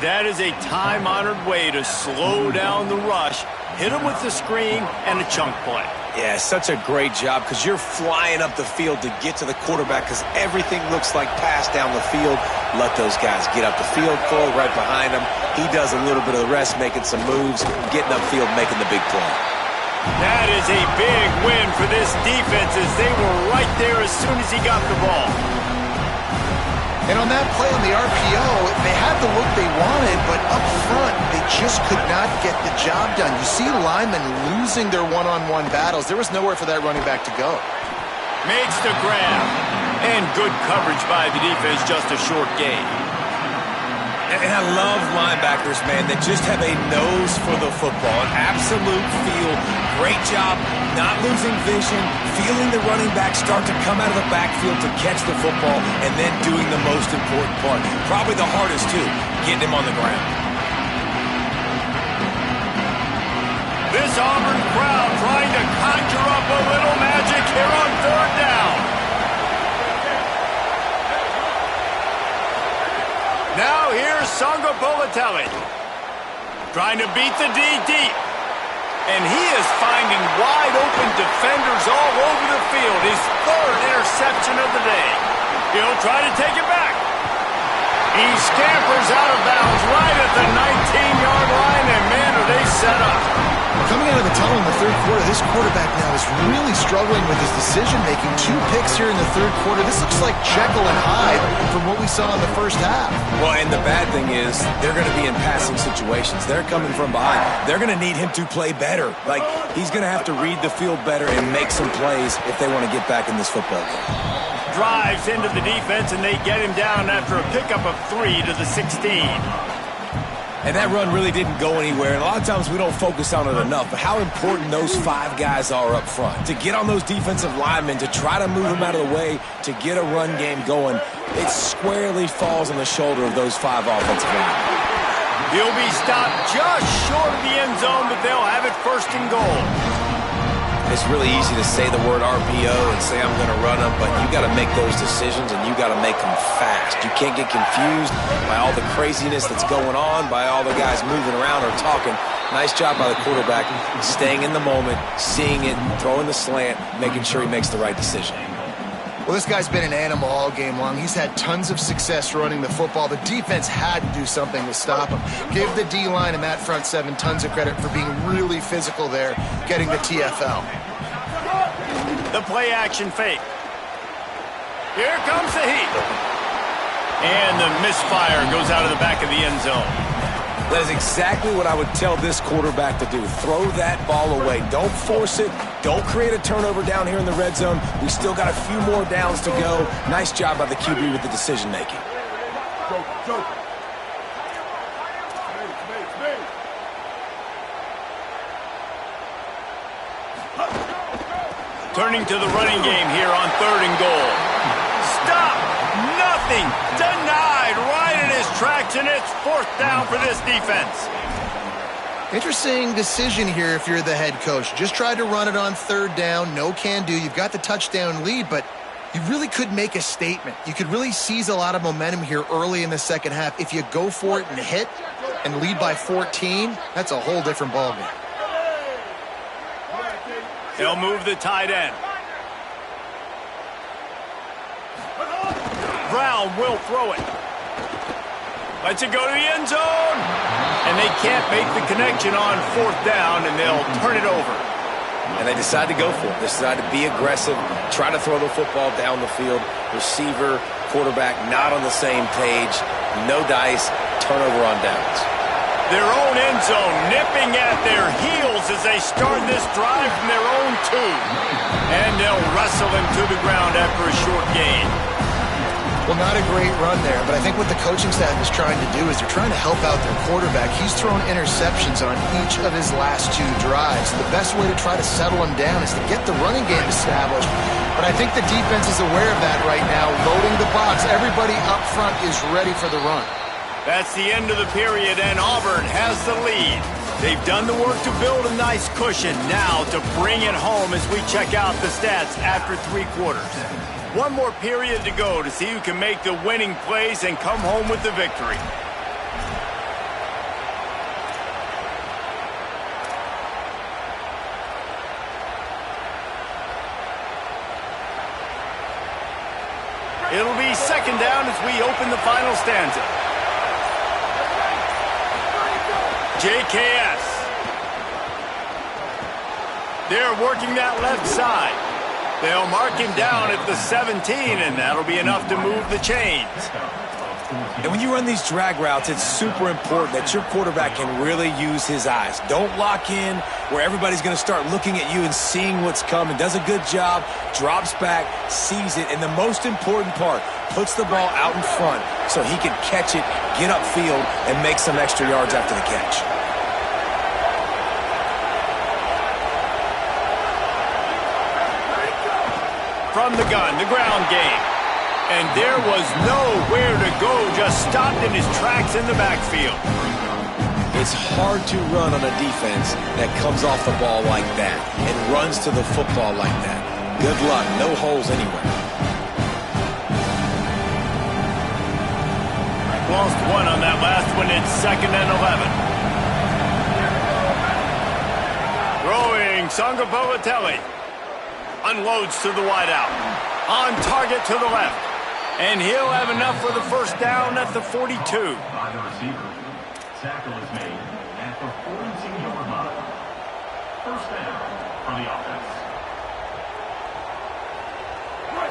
That is a time-honored way to slow down the rush, hit him with the screen, and a chunk play. Yeah, such a great job because you're flying up the field to get to the quarterback because everything looks like pass down the field. Let those guys get up the field, throw right behind him. He does a little bit of the rest, making some moves, getting upfield, making the big play. That is a big win for this defense as they were right there as soon as he got the ball. And on that play on the RPO, they had the look they wanted, but up front, they just could not get the job done. You see linemen losing their one-on-one battles. There was nowhere for that running back to go. Makes the grab. And good coverage by the defense, just a short gain. And I love linebackers, man, that just have a nose for the football, an absolute feel. Great job not losing vision, feeling the running back start to come out of the backfield to catch the football, and then doing the most important part. Probably the hardest, too, getting him on the ground. This Auburn crowd trying to conjure up a little magic here on 3rd down. Now here's Sangapolatelli. Trying to beat the D deep. And he is finding wide open defenders all over the field. His 3rd interception of the day. He'll try to take it back. He scampers out of bounds right at the 19-yard line, and man, are they set up. Coming out of the tunnel in the 3rd quarter, this quarterback now is really struggling with his decision-making. 2 picks here in the 3rd quarter. This looks like Jekyll and Hyde from what we saw in the 1st half. Well, and the bad thing is they're going to be in passing situations. They're coming from behind. They're going to need him to play better. Like, he's going to have to read the field better and make some plays if they want to get back in this football game. Drives into the defense, and they get him down after a pickup of 3 to the 16. And that run really didn't go anywhere. And a lot of times we don't focus on it enough, but how important those 5 guys are up front. To get on those defensive linemen, to try to move them out of the way, to get a run game going, it squarely falls on the shoulder of those 5 offensive linemen. He'll be stopped just short of the end zone, but they'll have it first and goal. It's really easy to say the word RPO and say I'm going to run them, but you got to make those decisions and you got to make them fast. You can't get confused by all the craziness that's going on, by all the guys moving around or talking. Nice job by the quarterback, staying in the moment, seeing it, throwing the slant, making sure he makes the right decision. Well, this guy's been an animal all game long. He's had tons of success running the football. The defense had to do something to stop him. Give the D-line and that front seven tons of credit for being really physical there, getting the TFL. The play-action fake. Here comes the heat. And the misfire goes out of the back of the end zone. That is exactly what I would tell this quarterback to do. Throw that ball away. Don't force it. Don't create a turnover down here in the red zone. We still got a few more downs to go. Nice job by the QB with the decision-making. Turning to the running game here on 3rd and goal. Stop! Nothing! Denied right in his tracks, and it's 4th down for this defense. Interesting decision here if you're the head coach. Just tried to run it on 3rd down. No can do. You've got the touchdown lead, but you really could make a statement. You could really seize a lot of momentum here early in the second half. If you go for it and hit and lead by 14, that's a whole different ballgame. They'll move the tight end. Brown will throw it. Lets it go to the end zone. And they can't make the connection on 4th down, and they'll turn it over. And they decide to go for it. They decide to be aggressive, try to throw the football down the field. Receiver, quarterback not on the same page. No dice, turnover on downs. Their own end zone nipping at their heels as they start this drive from their own 2. And they'll wrestle him to the ground after a short gain. Well, not a great run there, but I think what the coaching staff is trying to do is they're trying to help out their quarterback. He's thrown interceptions on each of his last 2 drives. The best way to try to settle him down is to get the running game established. But I think the defense is aware of that right now, loading the box. Everybody up front is ready for the run. That's the end of the period, and Auburn has the lead. They've done the work to build a nice cushion. Now to bring it home as we check out the stats after 3 quarters. One more period to go to see who can make the winning plays and come home with the victory. It'll be 2nd down as we open the final stanza. JKS. They're working that left side. They'll mark him down at the 17, and that'll be enough to move the chains. And when you run these drag routes, it's super important that your quarterback can really use his eyes. Don't lock in where everybody's going to start looking at you and seeing what's coming. Does a good job, drops back, sees it, and the most important part, puts the ball out in front so he can catch it, get upfield, and make some extra yards after the catch. From the gun, the ground game. And there was nowhere to go, just stopped in his tracks in the backfield. It's hard to run on a defense that comes off the ball like that and runs to the football like that. Good luck, no holes anywhere. Lost 1 on that last one. It's 2nd and 11. Throwing, Sangapolatelli. Unloads to the wideout. On target to the left. And he'll have enough for the 1st down at the 42. By the receiver. Tackle is made at the 42-yard line. 1st down for the offense.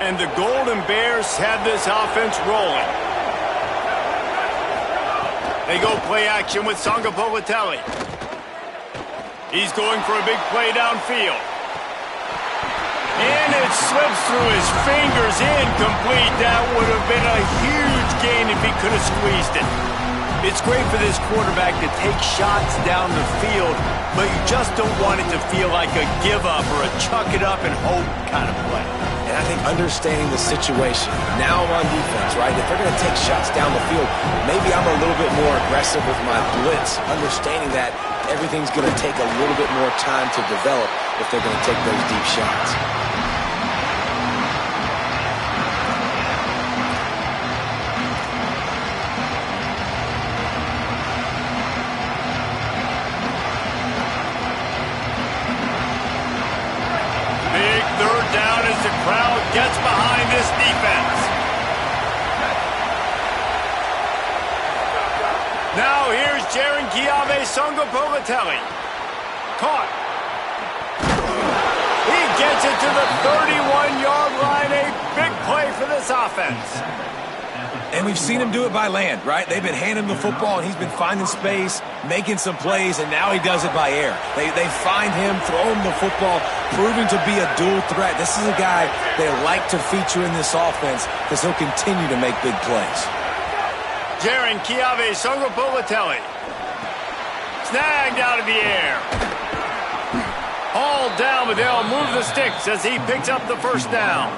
And the Golden Bears have this offense rolling. They go play action with Sangapolatelli. He's going for a big play downfield. And it slips through his fingers, incomplete. That would have been a huge gain if he could have squeezed it. It's great for this quarterback to take shots down the field, but you just don't want it to feel like a give-up or a chuck-it-up-and-hope kind of play. And I think understanding the situation. Now I'm on defense, right? If they're going to take shots down the field, maybe I'm a little bit more aggressive with my blitz, understanding that everything's going to take a little bit more time to develop if they're going to take those deep shots. The crowd gets behind this defense. Now here's Jaron Songopolitelli. Caught. He gets it to the 31-yard line. A big play for this offense. And we've seen him do it by land, right? They've been handing him the football, and he's been finding space, making some plays, and now he does it by air. They find him, throw him the football, proving to be a dual threat. This is a guy they like to feature in this offense because he'll continue to make big plays. Jaron Songopolitelli. Snagged out of the air. Hauled down, but they'll move the sticks as he picks up the first down.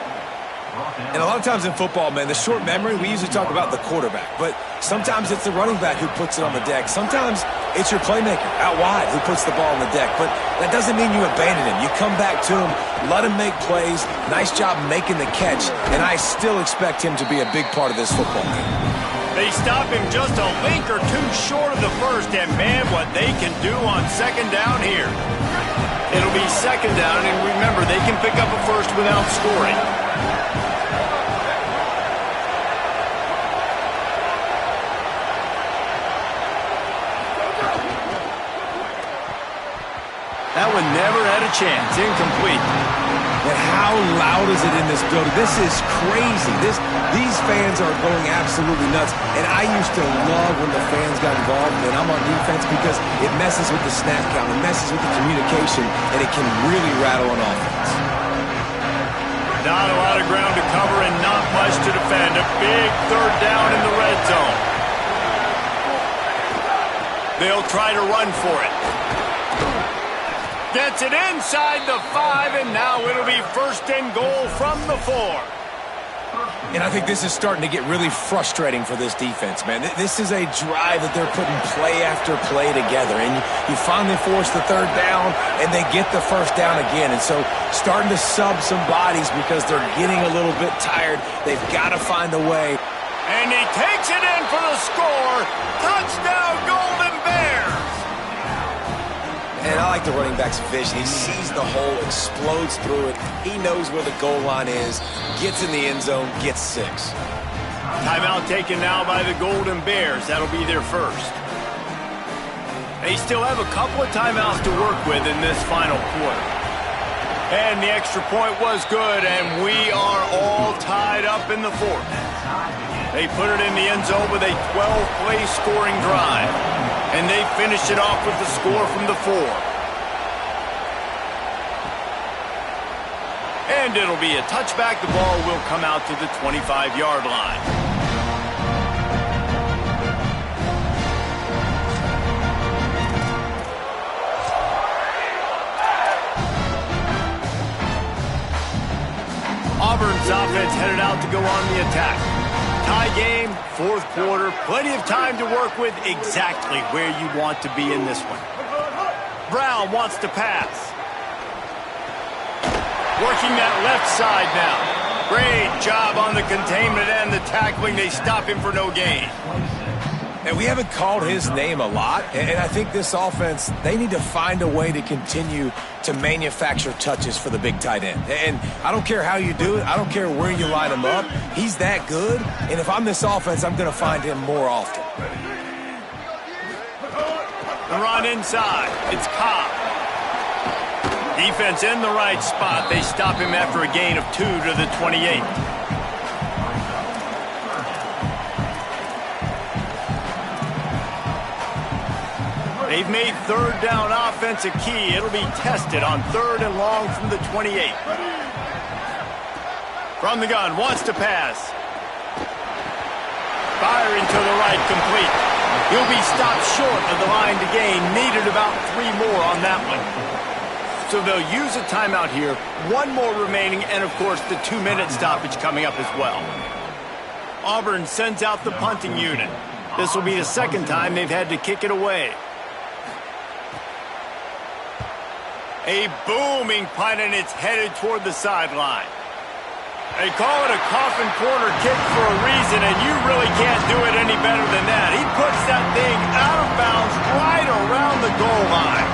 And a lot of times in football, man, the short memory, we usually talk about the quarterback. But sometimes it's the running back who puts it on the deck. Sometimes it's your playmaker out wide who puts the ball on the deck. But that doesn't mean you abandon him. You come back to him, let him make plays. Nice job making the catch. And I still expect him to be a big part of this football game. They stop him just a link or two short of the first. And, man, what they can do on second down here. It'll be second down. And remember, they can pick up a first without scoring. That one never had a chance. Incomplete. And how loud is it in this building? This is crazy. These fans are going absolutely nuts. And I used to love when the fans got involved, and I'm on defense because it messes with the snap count. It messes with the communication, and it can really rattle an offense. Not a lot of ground to cover and not much to defend. A big third down in the red zone. They'll try to run for it. Gets it inside the 5, and now it'll be first and goal from the 4. And I think this is starting to get really frustrating for this defense, man. This is a drive that they're putting play after play together, and you finally force the third down, and they get the first down again. And so starting to sub some bodies because they're getting a little bit tired. They've got to find a way. And he takes it in for the score. Touchdown, Golden Bears. And I like the running back's vision. He sees the hole, explodes through it. He knows where the goal line is, gets in the end zone, gets 6. Timeout taken now by the Golden Bears. That'll be their first. They still have a couple of timeouts to work with in this final quarter. And the extra point was good, and we are all tied up in the 4th. They put it in the end zone with a 12-play scoring drive. And they finish it off with the score from the 4. And it'll be a touchback. The ball will come out to the 25-yard line. Auburn's offense headed out to go on the attack. Tie game, 4th quarter, plenty of time to work with, exactly where you want to be in this one. Brown wants to pass. Working that left side now. Great job on the containment and the tackling. They stop him for no gain. And we haven't called his name a lot, and I think this offense, they need to find a way to continue to manufacture touches for the big tight end. And I don't care how you do it. I don't care where you line him up. He's that good, and if I'm this offense, I'm going to find him more often. The run inside. It's Cobb. Defense in the right spot. They stop him after a gain of 2 to the 28. They've made third down offense a key. It'll be tested on 3rd and long from the 28. From the gun, wants to pass. Firing to the right, complete. He'll be stopped short of the line to gain. Needed about 3 more on that one. So they'll use a timeout here. One more remaining, and of course the 2-minute stoppage coming up as well. Auburn sends out the punting unit. This will be the second time they've had to kick it away. A booming punt, and it's headed toward the sideline. They call it a coffin corner kick for a reason, and you really can't do it any better than that. He puts that thing out of bounds right around the goal line.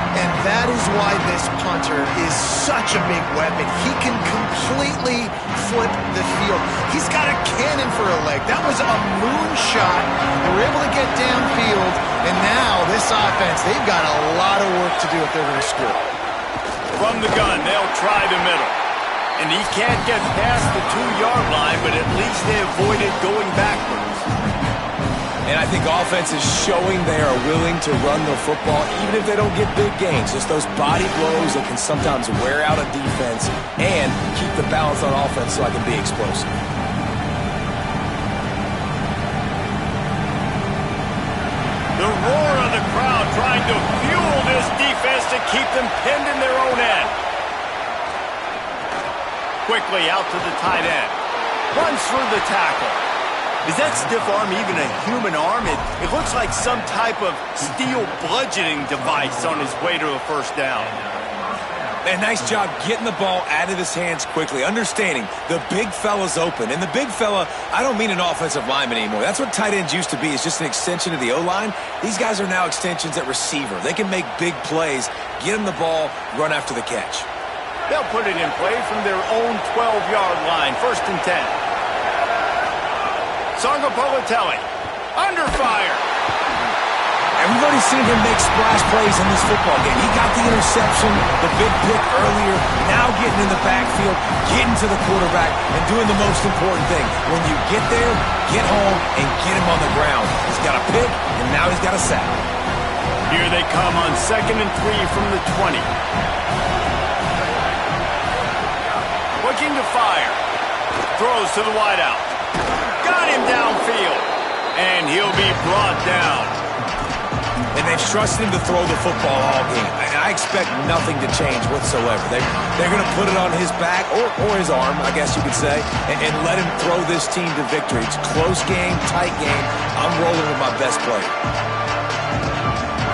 And that is why this punter is such a big weapon. He can completely flip the field. He's got a cannon for a leg. That was a moonshot. They were able to get downfield, and now this offense, they've got a lot of work to do if they're going to score. From the gun, they'll try the middle. And he can't get past the 2-yard line, but at least they avoided going backwards. And I think offense is showing they are willing to run the football, even if they don't get big gains. Just those body blows that can sometimes wear out a defense and keep the balance on offense so I can be explosive. The roar of the crowd trying to fuel this defense to keep them pinned in their own end. Quickly out to the tight end. Runs through the tackle. Is that stiff arm even a human arm? It looks like some type of steel bludgeoning device on his way to a first down. Man, nice job getting the ball out of his hands quickly, understanding the big fella's open. And the big fella, I don't mean an offensive lineman anymore. That's what tight ends used to be, is just an extension of the O-line. These guys are now extensions at receiver. They can make big plays, get him the ball, run after the catch. They'll put it in play from their own 12-yard line, 1st and 10. Sangapolatelli, under fire. And we've already seen him make splash plays in this football game. He got the interception, the big pick earlier, now getting in the backfield, getting to the quarterback, and doing the most important thing. When you get there, get home, and get him on the ground. He's got a pick, and now he's got a sack. Here they come on 2nd and 3 from the 20. Looking to fire. Throws to the wideout. Got him downfield. And he'll be brought down. And they've trusted him to throw the football all game. And I expect nothing to change whatsoever. They're going to put it on his back, or his arm, I guess you could say, and let him throw this team to victory. It's a close game, tight game. I'm rolling with my best player.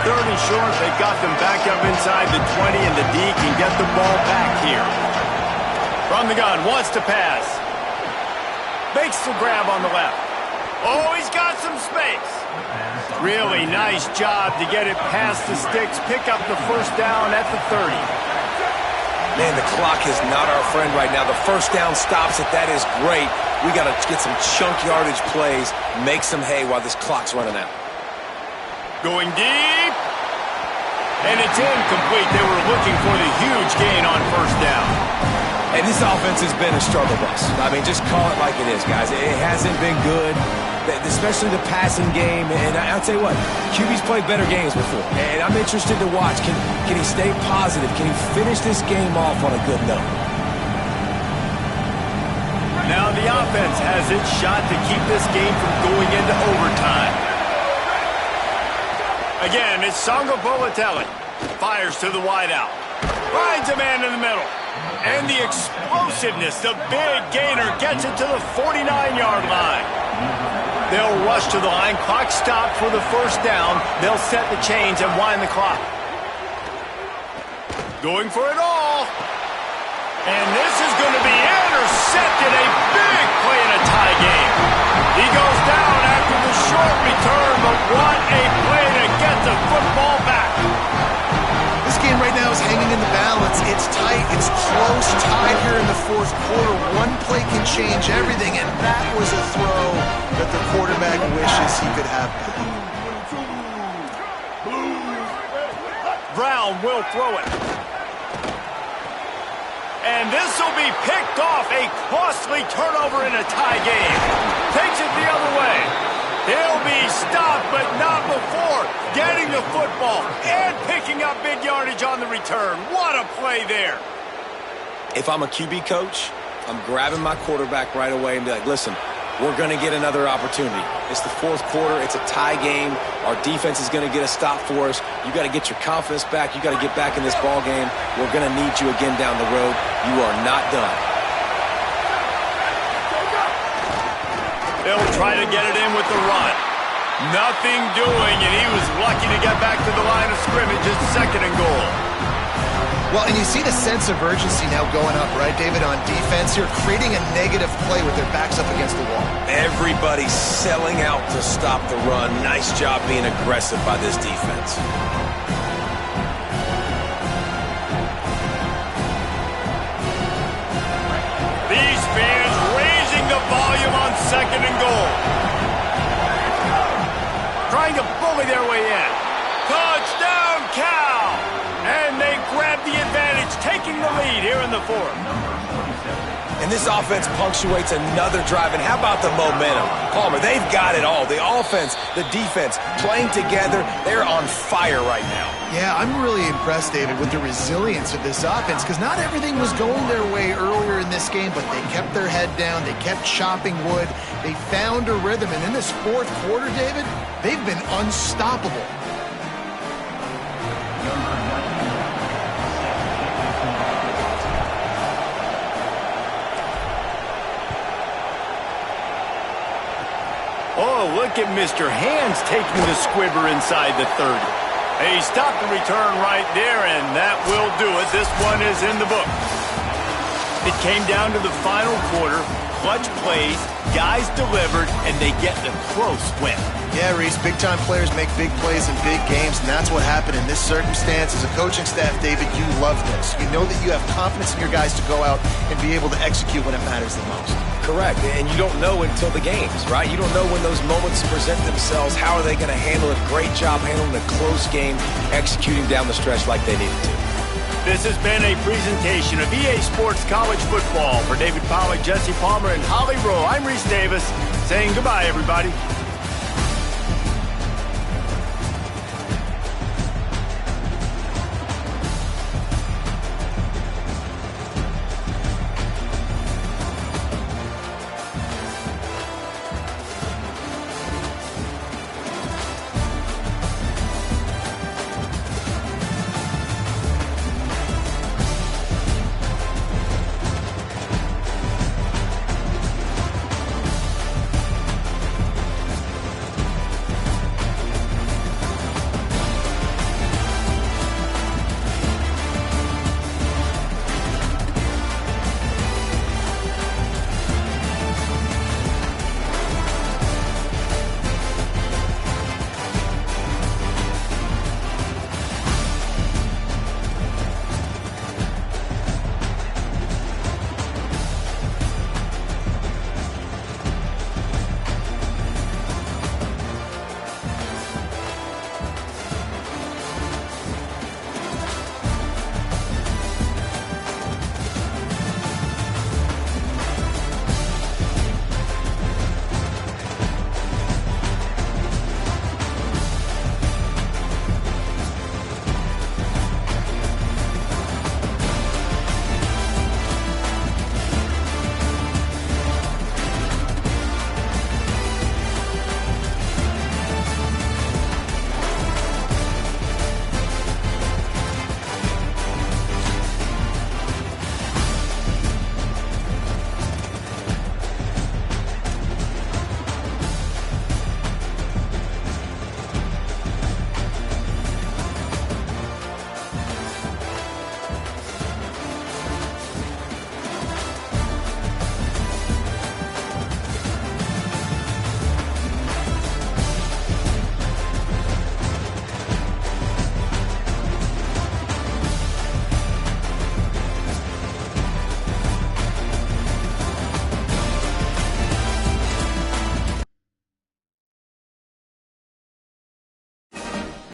3rd and short. They've got them back up inside the 20, and the D can get the ball back here. From the gun, wants to pass. Makes the grab on the left. Oh, he's got some space. Really nice job to get it past the sticks. Pick up the first down at the 30. Man, the clock is not our friend right now. The first down stops it. That is great. We got to get some chunk yardage plays, make some hay while this clock's running out. Going deep. And it's incomplete. They were looking for the huge gain on first down. And this offense has been a struggle bus. I mean, just call it like it is, guys. It hasn't been good, especially the passing game. And I'll tell you what, QB's played better games before. And I'm interested to watch. Can he stay positive? Can he finish this game off on a good note? Now the offense has its shot to keep this game from going into overtime. Again, it's Sangapolatelli. Fires to the wideout. Finds a man in the middle. And the explosiveness, the big gainer gets it to the 49-yard line. They'll rush to the line. Clock stopped for the first down. They'll set the chains and wind the clock. Going for it all. And this is going to be intercepted. A big play in a tie game. He goes down after the short return, but what a play to get the football back. This game right now is hanging in the balance. It's tight, it's close, tied here in the 4th quarter. One play can change everything, and that was a throw that the quarterback wishes he could have. Brown will throw it. And this will be picked off. A costly turnover in a tie game. Takes it the other way. He'll be stopped, but not before getting the football and picking up big yardage on the return. What a play there. If I'm a QB coach, I'm grabbing my quarterback right away and be like, listen, we're going to get another opportunity. It's the fourth quarter. It's a tie game. Our defense is going to get a stop for us. You got to get your confidence back. You got to get back in this ball game. We're going to need you again down the road. You are not done. They'll try to get it in with the run. Nothing doing, and he was lucky to get back to the line of scrimmage. It's 2nd and goal. Well, and you see the sense of urgency now going up, right, David, on defense. You're creating a negative play with their backs up against the wall. Everybody's selling out to stop the run. Nice job being aggressive by this defense. These fans raising the volume on 2nd and goal. Trying to bully their way in. Touchdown, Cal! And they grab the advantage, taking the lead here in the 4th. And this offense punctuates another drive. And how about the momentum? Palmer, they've got it all. The offense, the defense, playing together. They're on fire right now. Yeah, I'm really impressed, David, with the resilience of this offense, because not everything was going their way earlier in this game, but they kept their head down. They kept chopping wood. They found a rhythm. And in this 4th quarter, David, they've been unstoppable. Oh, look at Mr. Hands taking the squibber inside the 30. He stopped the return right there, and that will do it. This one is in the book. It came down to the final quarter. Clutch plays, guys delivered, and they get a close win. Yeah, Reese, big-time players make big plays in big games, and that's what happened in this circumstance. As a coaching staff, David, you love this. You know that you have confidence in your guys to go out and be able to execute when it matters the most. Correct, and you don't know until the games, right? You don't know when those moments present themselves. How are they going to handle it? Great job handling a close game, executing down the stretch like they needed to. This has been a presentation of EA Sports College Football. For David Pollack, Jesse Palmer, and Holly Rowe, I'm Reese Davis saying goodbye, everybody.